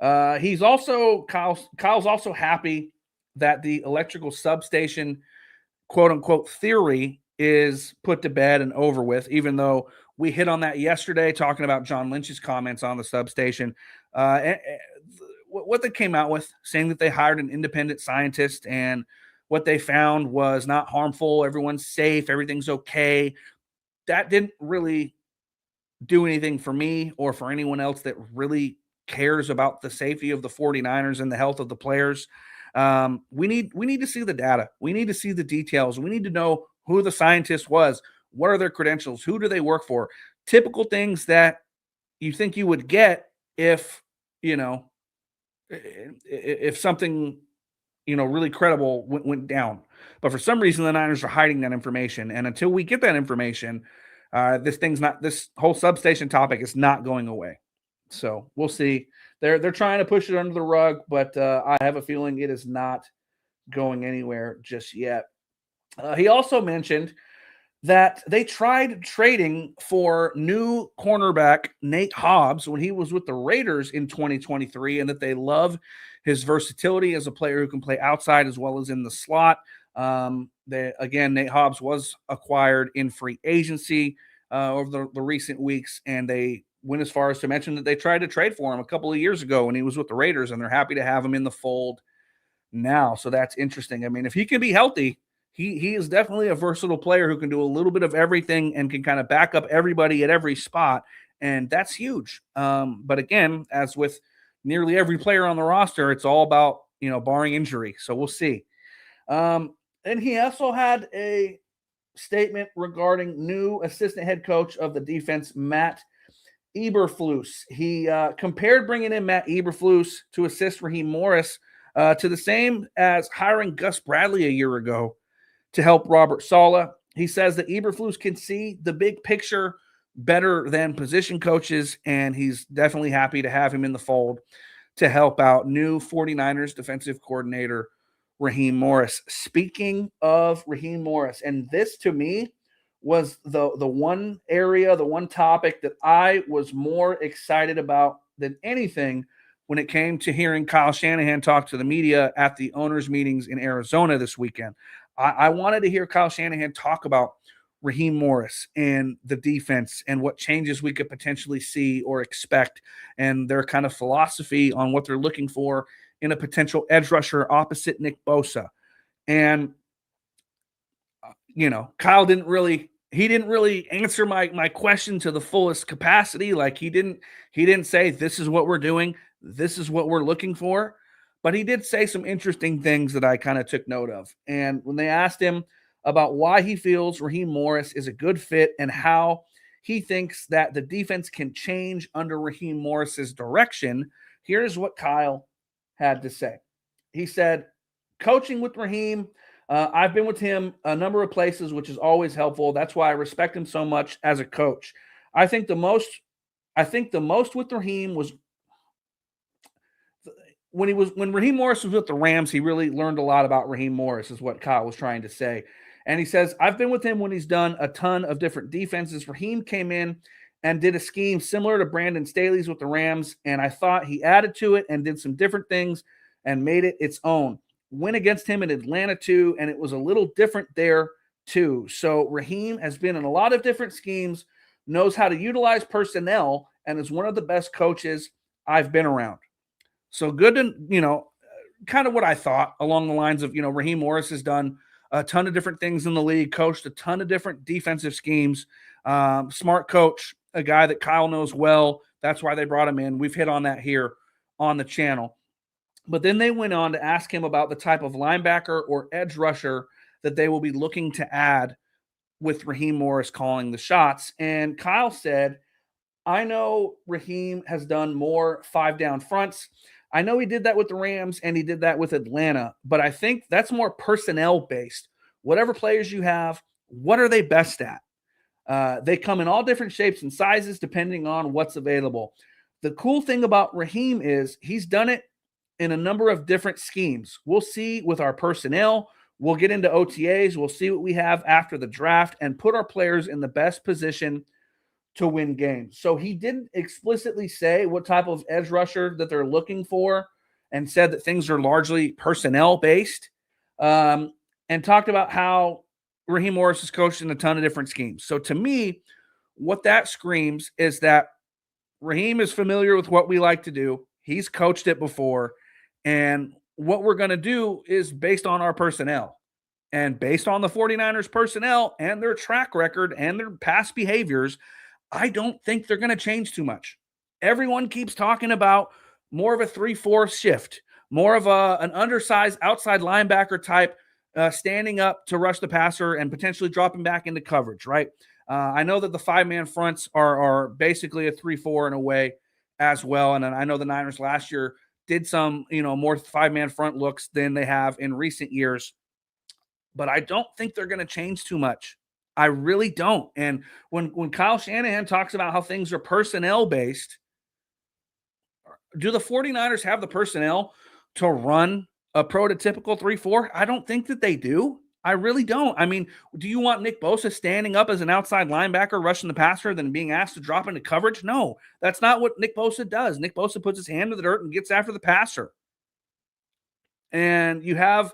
Kyle's also happy that the electrical substation quote unquote theory is put to bed and over with, even though we hit on that yesterday talking about John Lynch's comments on the substation. What they came out with, saying that they hired an independent scientist and what they found was not harmful, everyone's safe, everything's okay. That didn't really do anything for me or for anyone else that really cares about the safety of the 49ers and the health of the players. We need to see the data. We need to see the details. We need to know who the scientist was. What are their credentials? Who do they work for? Typical things that you think you would get if something really credible went down. But for some reason, the Niners are hiding that information. And until we get that information, this whole substation topic is not going away. So we'll see. They're trying to push it under the rug, but I have a feeling it is not going anywhere just yet. He also mentioned that they tried trading for new cornerback Nate Hobbs when he was with the Raiders in 2023, and that they love his versatility as a player who can play outside as well as in the slot. Nate Hobbs was acquired in free agency over the recent weeks, and they went as far as to mention that they tried to trade for him a couple of years ago when he was with the Raiders, and they're happy to have him in the fold now. So that's interesting. I mean, if he can be healthy, he is definitely a versatile player who can do a little bit of everything and can kind of back up everybody at every spot, and that's huge. But again, as with nearly every player on the roster, it's all about, barring injury. So we'll see. And he also had a statement regarding new assistant head coach of the defense, Matt Eberflus. He compared bringing in Matt Eberflus to assist Raheem Morris to the same as hiring Gus Bradley a year ago to help Robert Saleh. He says that Eberflus can see the big picture better than position coaches, and he's definitely happy to have him in the fold to help out new 49ers defensive coordinator Raheem Morris. Speaking of Raheem Morris, and this to me was the one area, the one topic that I was more excited about than anything when it came to hearing Kyle Shanahan talk to the media at the owners' meetings in Arizona this weekend. I wanted to hear Kyle Shanahan talk about Raheem Morris and the defense and what changes we could potentially see or expect, and their kind of philosophy on what they're looking for in a potential edge rusher opposite Nick Bosa. And Kyle didn't really answer my question to the fullest capacity. Like he didn't say, this is what we're doing, this is what we're looking for. But he did say some interesting things that I kind of took note of. And when they asked him about why he feels Raheem Morris is a good fit and how he thinks that the defense can change under Raheem Morris's direction, here's what Kyle had to say. He said, coaching with Raheem, I've been with him a number of places, which is always helpful. That's why I respect him so much as a coach. I think the most with Raheem was when Raheem Morris was with the Rams. He really learned a lot about Raheem Morris, is what Kyle was trying to say. And he says, I've been with him when he's done a ton of different defenses. Raheem came in and did a scheme similar to Brandon Staley's with the Rams, and I thought he added to it and did some different things and made it its own. Went against him in Atlanta too, and it was a little different there too. So Raheem has been in a lot of different schemes, knows how to utilize personnel, and is one of the best coaches I've been around. So good to, kind of what I thought along the lines of, Raheem Morris has done a ton of different things in the league, coached a ton of different defensive schemes, smart coach, a guy that Kyle knows well. That's why they brought him in. We've hit on that here on the channel. But then they went on to ask him about the type of linebacker or edge rusher that they will be looking to add with Raheem Morris calling the shots. And Kyle said, I know Raheem has done more 5-down fronts. I know he did that with the Rams and he did that with Atlanta, but I think that's more personnel based. Whatever players you have, what are they best at? They come in all different shapes and sizes depending on what's available. The cool thing about Raheem is he's done it in a number of different schemes. We'll see with our personnel. We'll get into OTAs. We'll see what we have after the draft and put our players in the best position to win games. So he didn't explicitly say what type of edge rusher that they're looking for and said that things are largely personnel based, and talked about how Raheem Morris is coached in a ton of different schemes. So to me, what that screams is that Raheem is familiar with what we like to do. He's coached it before. And what we're going to do is based on our personnel. And based on the 49ers personnel and their track record and their past behaviors, I don't think they're going to change too much. Everyone keeps talking about more of a 3-4 shift, more of an undersized outside linebacker type standing up to rush the passer and potentially dropping back into coverage, right? I know that the 5-man fronts are basically a 3-4 in a way as well. And I know the Niners last year did some, more 5-man front looks than they have in recent years. But I don't think they're going to change too much. I really don't. And when Kyle Shanahan talks about how things are personnel based, do the 49ers have the personnel to run a prototypical 3-4? I don't think that they do. I really don't. I mean, do you want Nick Bosa standing up as an outside linebacker, rushing the passer, then being asked to drop into coverage? No, that's not what Nick Bosa does. Nick Bosa puts his hand to the dirt and gets after the passer. And you have,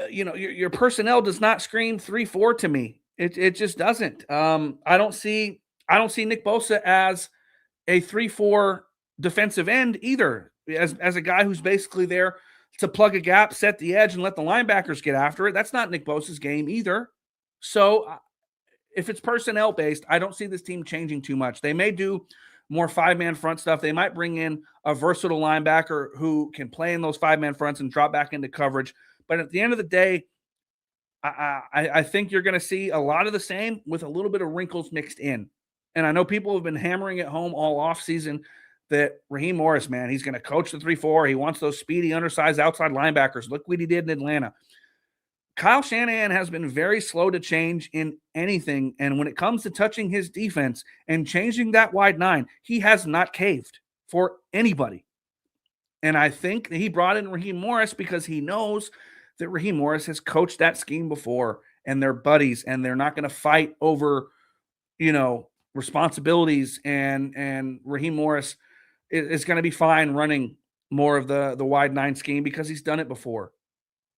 your personnel does not scream 3-4 to me. It just doesn't. I don't see Nick Bosa as a 3-4 defensive end either, as a guy who's basically there to plug a gap, set the edge, and let the linebackers get after it. That's not Nick Bosa's game either. So if it's personnel based, I don't see this team changing too much. They may do more 5-man front stuff. They might bring in a versatile linebacker who can play in those 5-man fronts and drop back into coverage. But at the end of the day, I think you're going to see a lot of the same with a little bit of wrinkles mixed in. And I know people have been hammering it home all offseason that Raheem Morris, man, he's going to coach the 3-4. He wants those speedy, undersized outside linebackers. Look what he did in Atlanta. Kyle Shanahan has been very slow to change in anything. And when it comes to touching his defense and changing that wide 9, he has not caved for anybody. And I think that he brought in Raheem Morris because he knows that Raheem Morris has coached that scheme before and they're buddies and they're not going to fight over, responsibilities. And Raheem Morris is going to be fine running more of the wide 9 scheme because he's done it before.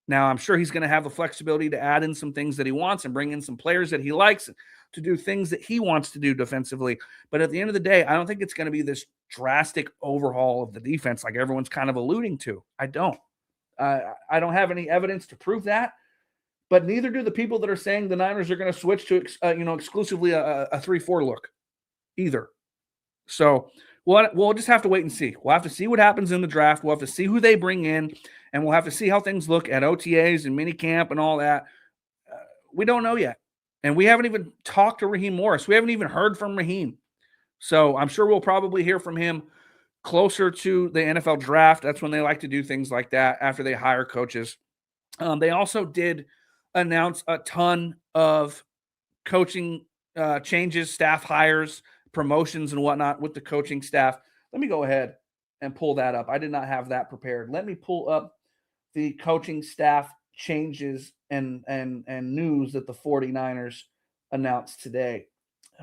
Now, I'm sure he's going to have the flexibility to add in some things that he wants and bring in some players that he likes to do things that he wants to do defensively. But at the end of the day, I don't think it's going to be this drastic overhaul of the defense like everyone's kind of alluding to. I don't. I don't have any evidence to prove that, but neither do the people that are saying the Niners are going to switch to exclusively a 3-4 look either. So we'll just have to wait and see. We'll have to see what happens in the draft. We'll have to see who they bring in, and we'll have to see how things look at OTAs and minicamp and all that. We don't know yet, and we haven't even talked to Raheem Morris. We haven't even heard from Raheem. So I'm sure we'll probably hear from him closer to the NFL draft. That's when they like to do things like that after they hire coaches. They also did announce a ton of coaching changes, staff hires, promotions, and whatnot with the coaching staff. Let me go ahead and pull that up. I did not have that prepared. Let me pull up the coaching staff changes and news that the 49ers announced today.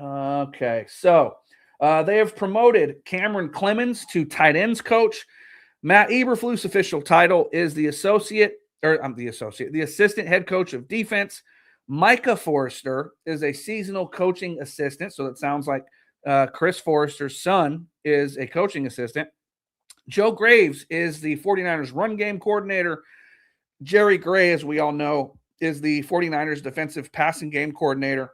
Okay, so they have promoted Cameron Clemens to tight ends coach. Matt Eberflus' official title is the assistant head coach of defense. Micah Forrester is a seasonal coaching assistant. So that sounds like Chris Forrester's son is a coaching assistant. Joe Graves is the 49ers run game coordinator. Jerry Gray, as we all know, is the 49ers defensive passing game coordinator.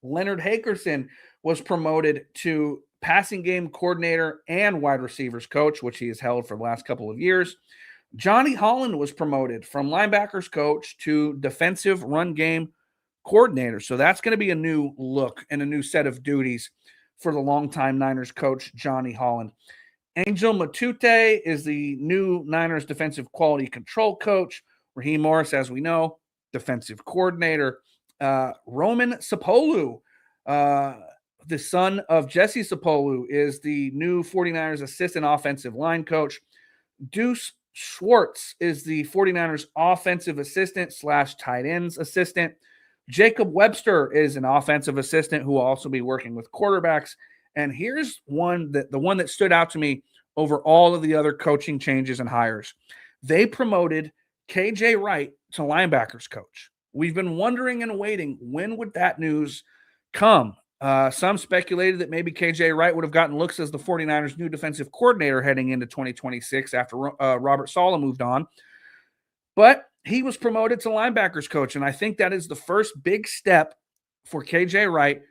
Leonard Hakerson was promoted to passing game coordinator and wide receivers coach, which he has held for the last couple of years. Johnny Holland was promoted from linebackers coach to defensive run game coordinator. So that's going to be a new look and a new set of duties for the longtime Niners coach, Johnny Holland. Angel Matute is the new Niners defensive quality control coach. Raheem Morris, as we know, defensive coordinator. Roman Sapolu, the son of Jesse Sapolu, is the new 49ers assistant offensive line coach. Deuce Schwartz is the 49ers offensive assistant / tight ends assistant. Jacob Webster is an offensive assistant who will also be working with quarterbacks. And here's the one that stood out to me over all of the other coaching changes and hires. They promoted KJ Wright to linebackers coach. We've been wondering and waiting, when would that news come? Some speculated that maybe KJ Wright would have gotten looks as the 49ers' new defensive coordinator heading into 2026 after Robert Saleh moved on. But he was promoted to linebackers coach, and I think that is the first big step for KJ Wright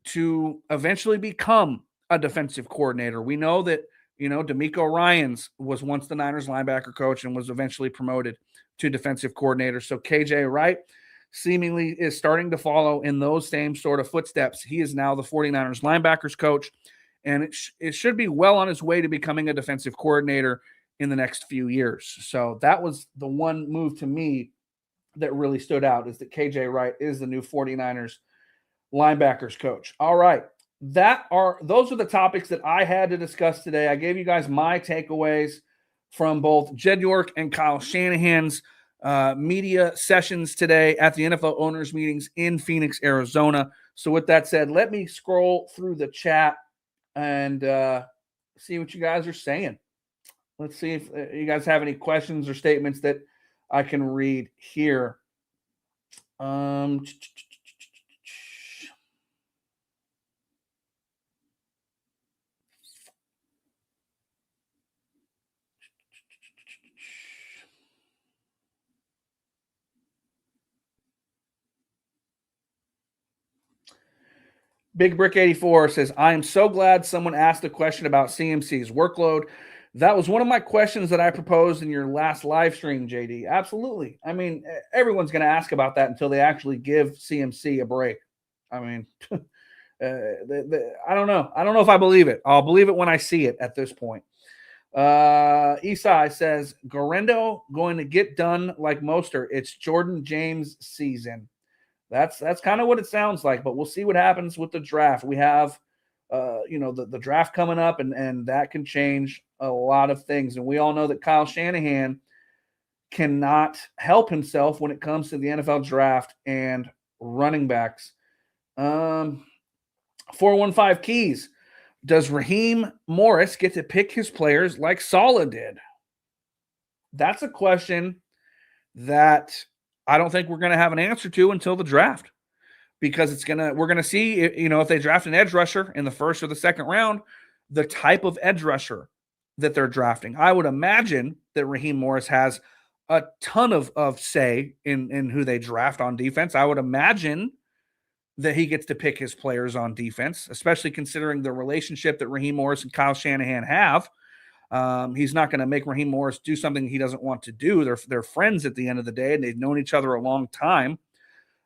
to eventually become a defensive coordinator. We know that, D'Amico Ryans was once the Niners linebacker coach and was eventually promoted to defensive coordinator. So KJ Wright seemingly is starting to follow in those same sort of footsteps. He is now the 49ers linebackers coach, and it should be well on his way to becoming a defensive coordinator in the next few years. So that was the one move to me that really stood out, is that KJ Wright is the new 49ers linebackers coach. All right. Those are the topics that I had to discuss today. I gave you guys my takeaways from both Jed York and Kyle Shanahan's media sessions today at the NFL owners meetings in Phoenix, Arizona. So with that said, let me scroll through the chat and see what you guys are saying. Let's see if you guys have any questions or statements that I can read here. Big Brick 84 says, I am so glad someone asked a question about CMC's workload. That was one of my questions that I proposed in your last live stream, JD. Absolutely. I mean, everyone's going to ask about that until they actually give CMC a break. I mean, I don't know. I don't know if I believe it. I'll believe it when I see it at this point. Esai says, Gorendo going to get done like Mostert. It's Jordan James season. That's kind of what it sounds like, but we'll see what happens with the draft. We have, the draft coming up, and that can change a lot of things. And we all know that Kyle Shanahan cannot help himself when it comes to the NFL draft and running backs. 415 Keys. Does Raheem Morris get to pick his players like Saleh did? That's a question that I don't think we're going to have an answer to until the draft, because we're going to see, if they draft an edge rusher in the first or the second round, the type of edge rusher that they're drafting. I would imagine that Raheem Morris has a ton of say in who they draft on defense. I would imagine that he gets to pick his players on defense, especially considering the relationship that Raheem Morris and Kyle Shanahan have. He's not going to make Raheem Morris do something he doesn't want to do. They're friends at the end of the day, and they've known each other a long time.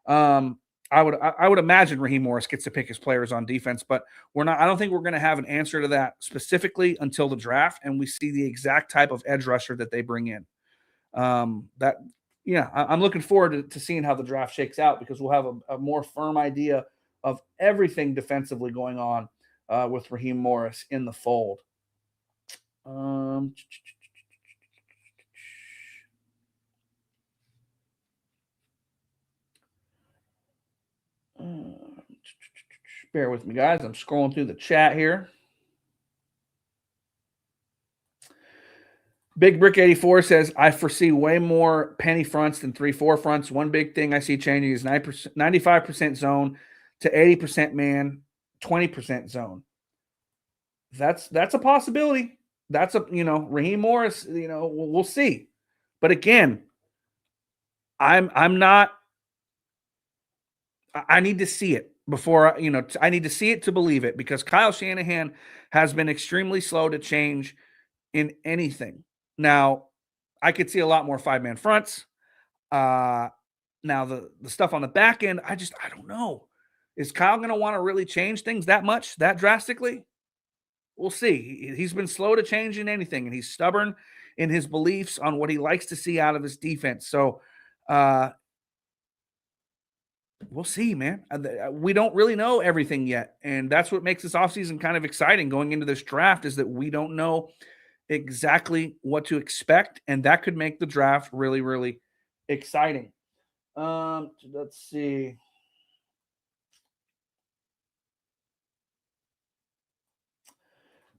I would imagine Raheem Morris gets to pick his players on defense, but I don't think we're going to have an answer to that specifically until the draft, and we see the exact type of edge rusher that they bring in. I'm looking forward to seeing how the draft shakes out, because we'll have a more firm idea of everything defensively going on with Raheem Morris in the fold. Bear with me, guys. I'm scrolling through the chat here. Big Brick 84 says, I foresee way more penny fronts than 3-4 fronts. One big thing I see changing is 95% zone to 80% man, 20% zone. That's a possibility. That's Raheem Morris, we'll see. But again, I need to see it before, I need to see it to believe it, because Kyle Shanahan has been extremely slow to change in anything. Now, I could see a lot more 5-man fronts. Now the stuff on the back end, I don't know. Is Kyle going to want to really change things that much, that drastically? we'll see. He's been slow to change in anything, and he's stubborn in his beliefs on what he likes to see out of his defense. So we'll see, man. We don't really know everything yet, and that's what makes this offseason kind of exciting going into this draft, is that we don't know exactly what to expect, and that could make the draft really, really exciting. Let's see.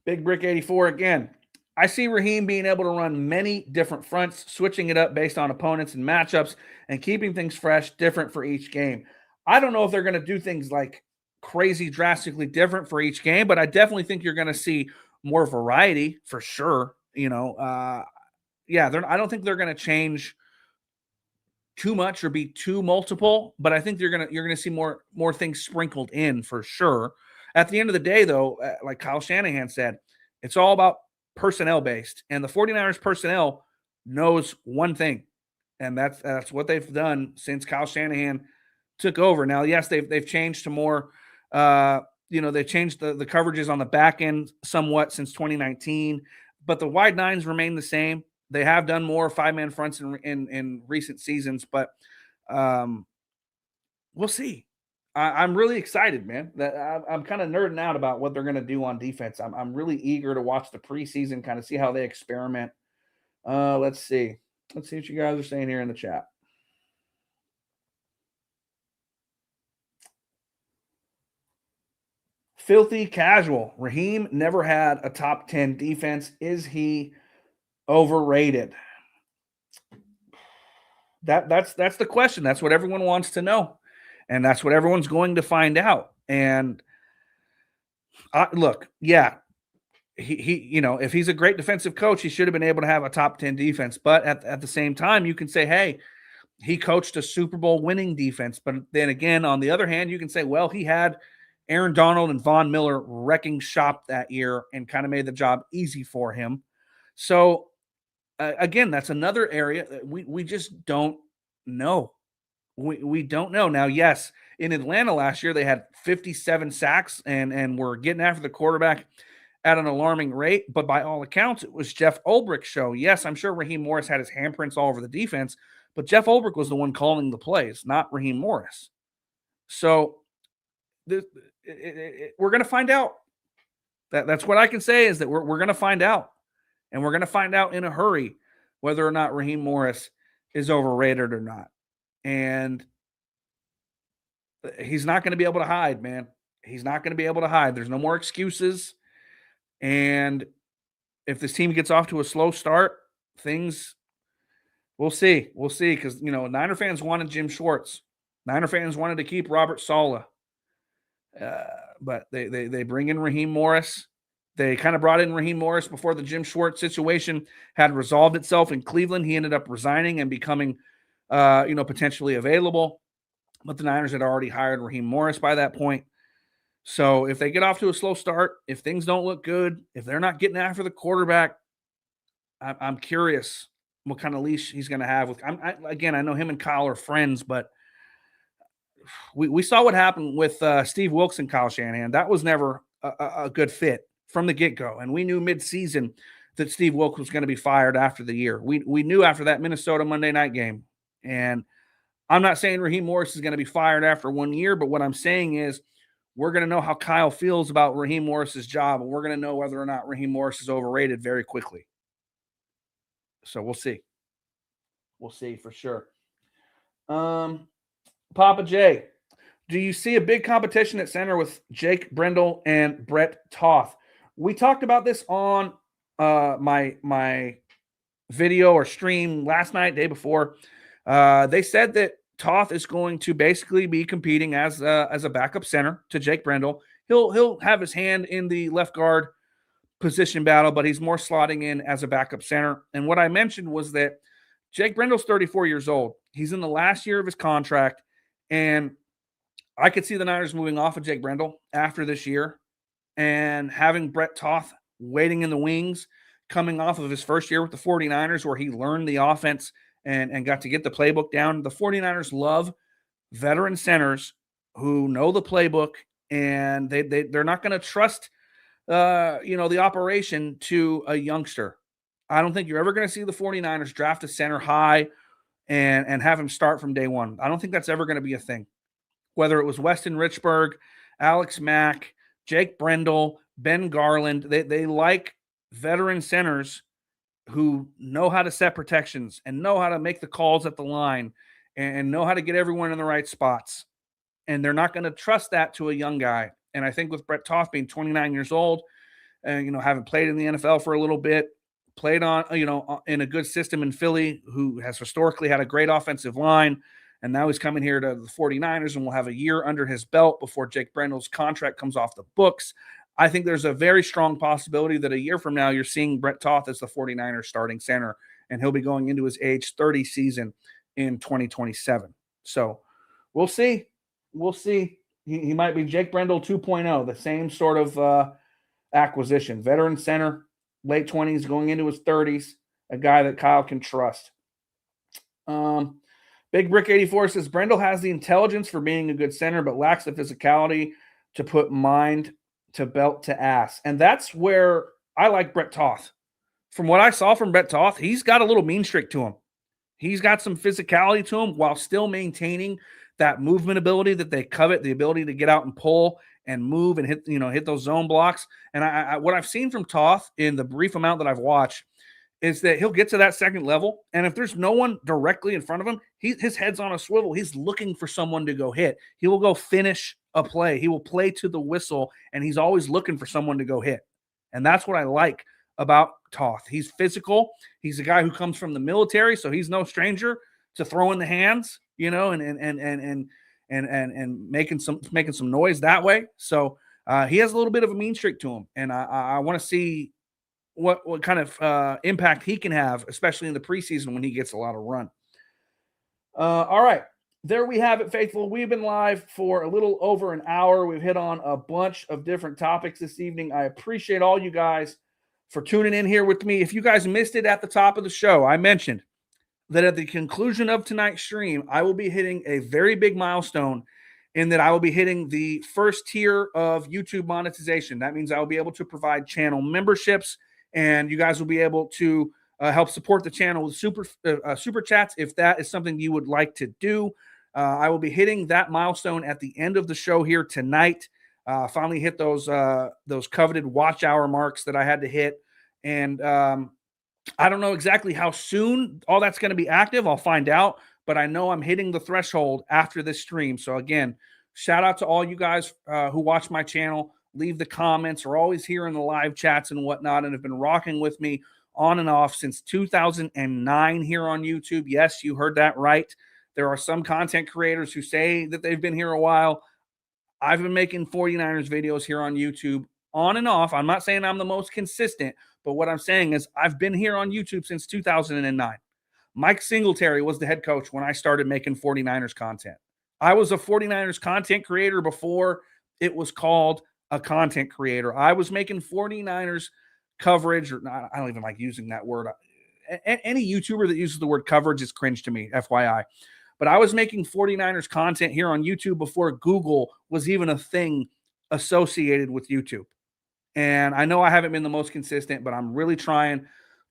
Big Brick 84 again. I see Raheem being able to run many different fronts, switching it up based on opponents and matchups, and keeping things fresh, different for each game. I don't know if they're going to do things like crazy, drastically different for each game, but I definitely think you're going to see more variety for sure. Yeah, I don't think they're going to change too much or be too multiple, but I think you're gonna see more things sprinkled in for sure. At the end of the day, though, like Kyle Shanahan said, it's all about personnel based, and the 49ers personnel knows one thing, and that's what they've done since Kyle Shanahan took over. Now, yes, they've changed to more. They've changed the coverages on the back end somewhat since 2019, but the wide nines remain the same. They have done more five-man fronts in recent seasons, but we'll see. I'm really excited, man. That I'm kind of nerding out about what they're going to do on defense. I'm really eager to watch the preseason, kind of see how they experiment. Let's see. Let's see what you guys are saying here in the chat. Filthy Casual. Raheem never had a top 10 defense. Is he overrated? That's the question. That's what everyone wants to know, and that's what everyone's going to find out. And look, yeah, he if he's a great defensive coach, he should have been able to have a top 10 defense. But at the same time, you can say, hey, he coached a Super Bowl winning defense. But then again, on the other hand, you can say, well, he had Aaron Donald and Von Miller wrecking shop that year and kind of made the job easy for him. So again, that's another area that we just don't know. We don't know. Now, yes, in Atlanta last year, they had 57 sacks and were getting after the quarterback at an alarming rate. But by all accounts, it was Jeff Ulbrich's show. Yes, I'm sure Raheem Morris had his handprints all over the defense, but Jeff Ulbrich was the one calling the plays, not Raheem Morris. So we're going to find out. That's what I can say, is that we're going to find out. And we're going to find out in a hurry whether or not Raheem Morris is overrated or not. And he's not going to be able to hide, man. He's not going to be able to hide. There's no more excuses. And if this team gets off to a slow start, we'll see. We'll see, because, Niner fans wanted Jim Schwartz. Niner fans wanted to keep Robert Saleh. But they bring in Raheem Morris. They kind of brought in Raheem Morris before the Jim Schwartz situation had resolved itself in Cleveland. He ended up resigning and becoming, potentially available. But the Niners had already hired Raheem Morris by that point. So if they get off to a slow start, if things don't look good, if they're not getting after the quarterback, I'm curious what kind of leash he's going to have. I know him and Kyle are friends, but we saw what happened with Steve Wilkes and Kyle Shanahan. That was never a good fit from the get-go. And we knew mid-season that Steve Wilkes was going to be fired after the year. We knew after that Minnesota Monday night game. And I'm not saying Raheem Morris is going to be fired after 1 year, but what I'm saying is we're going to know how Kyle feels about Raheem Morris's job, and we're going to know whether or not Raheem Morris is overrated very quickly. So we'll see. We'll see for sure. Papa J, do you see a big competition at center with Jake Brendel and Brett Toth? We talked about this on my video or stream last night, day before. They said that Toth is going to basically be competing as a backup center to Jake Brendel. He'll have his hand in the left guard position battle, but he's more slotting in as a backup center. And what I mentioned was that Jake Brendel's 34 years old. He's in the last year of his contract, and I could see the Niners moving off of Jake Brendel after this year and having Brett Toth waiting in the wings, coming off of his first year with the 49ers, where he learned the offense and got to get the playbook down. The 49ers love veteran centers who know the playbook, and they're not going to trust the operation to a youngster. I don't think you're ever going to see the 49ers draft a center high and have him start from day one. I don't think that's ever going to be a thing. Whether it was Weston Richburg, Alex Mack, Jake Brendel, Ben Garland, they like veteran centers who know how to set protections and know how to make the calls at the line and know how to get everyone in the right spots. And they're not going to trust that to a young guy. And I think with Brett Toth being 29 years old and, having played in the NFL for a little bit, played on, in a good system in Philly, who has historically had a great offensive line. And now he's coming here to the 49ers and will have a year under his belt before Jake Brendel's contract comes off the books. I think there's a very strong possibility that a year from now you're seeing Brett Toth as the 49ers starting center, and he'll be going into his age 30 season in 2027. So we'll see. We'll see. He might be Jake Brendel 2.0, the same sort of acquisition. Veteran center, late 20s, going into his 30s, a guy that Kyle can trust. Big Brick 84 says Brendel has the intelligence for being a good center, but lacks the physicality to put mind to belt to ass. And that's where I like Brett Toth. From what I saw from Brett Toth, he's got a little mean streak to him. He's got some physicality to him while still maintaining that movement ability that they covet, the ability to get out and pull and move and hit those zone blocks. And what I've seen from Toth in the brief amount that I've watched is that he'll get to that second level, and if there's no one directly in front of him, his head's on a swivel. He's looking for someone to go hit. He will go finish a play. He will play to the whistle, and he's always looking for someone to go hit. And that's what I like about Toth. He's physical. He's a guy who comes from the military, so he's no stranger to throwing the hands, and making some noise that way. So he has a little bit of a mean streak to him, and I want to see what kind of impact he can have, especially in the preseason when he gets a lot of run. All right. There we have it, faithful. We've been live for a little over an hour. We've hit on a bunch of different topics this evening. I appreciate all you guys for tuning in here with me. If you guys missed it at the top of the show, I mentioned that at the conclusion of tonight's stream, I will be hitting a very big milestone in that I will be hitting the first tier of YouTube monetization. That means I will be able to provide channel memberships, and you guys will be able to help support the channel with super chats if that is something you would like to do. I will be hitting that milestone at the end of the show here tonight. Finally hit those coveted watch hour marks that I had to hit. And I don't know exactly how soon all that's going to be active. I'll find out. But I know I'm hitting the threshold after this stream. So, again, shout out to all you guys who watch my channel. Leave the comments. Are always here in the live chats and whatnot, and have been rocking with me on and off since 2009 here on YouTube. Yes, you heard that right. There are some content creators who say that they've been here a while. I've been making 49ers videos here on YouTube on and off. I'm not saying I'm the most consistent, but what I'm saying is I've been here on YouTube since 2009. Mike Singletary was the head coach when I started making 49ers content. I was a 49ers content creator before it was called a content creator. I was making 49ers coverage, or not, I don't even like using that word. Any YouTuber that uses the word coverage is cringe to me, FYI. But I was making 49ers content here on YouTube before Google was even a thing associated with YouTube. And I know I haven't been the most consistent, but I'm really trying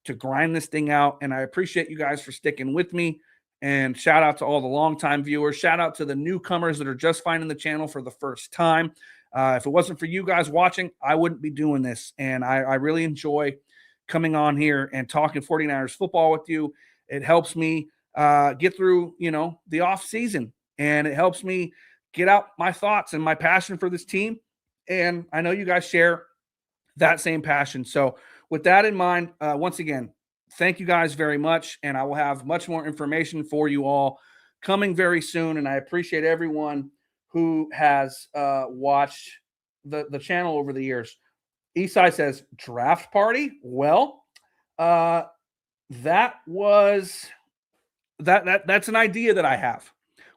to grind this thing out. And I appreciate you guys for sticking with me. And shout out to all the longtime viewers. Shout out to the newcomers that are just finding the channel for the first time. If it wasn't for you guys watching, I wouldn't be doing this. And I really enjoy coming on here and talking 49ers football with you. It helps me get through, the off season, and it helps me get out my thoughts and my passion for this team. And I know you guys share that same passion. So with that in mind, once again, thank you guys very much. And I will have much more information for you all coming very soon. And I appreciate everyone who has watched the channel over the years. Eastside says, draft party? Well, that's an idea that I have.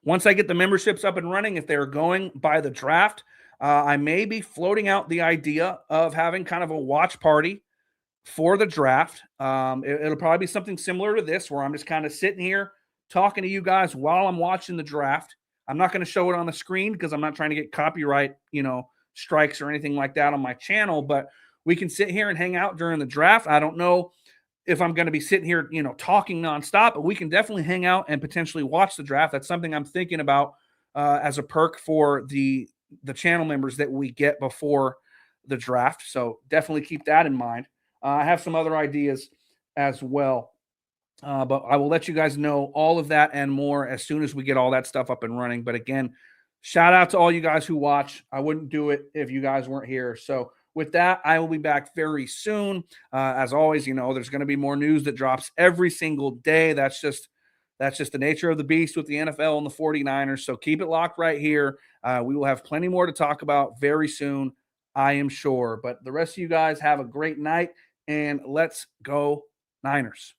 Once I get the memberships up and running, if they're going by the draft, I may be floating out the idea of having kind of a watch party for the draft. It'll probably be something similar to this, where I'm just kind of sitting here talking to you guys while I'm watching the draft. I'm not going to show it on the screen because I'm not trying to get copyright, strikes or anything like that on my channel. But we can sit here and hang out during the draft. I don't know if I'm going to be sitting here, talking nonstop, but we can definitely hang out and potentially watch the draft. That's something I'm thinking about as a perk for the channel members that we get before the draft. So definitely keep that in mind. I have some other ideas as well. But I will let you guys know all of that and more as soon as we get all that stuff up and running. But again, shout out to all you guys who watch. I wouldn't do it if you guys weren't here. So with that, I will be back very soon. As always, there's going to be more news that drops every single day. That's just the nature of the beast with the NFL and the 49ers. So keep it locked right here. We will have plenty more to talk about very soon, I am sure. But the rest of you guys have a great night, and let's go Niners.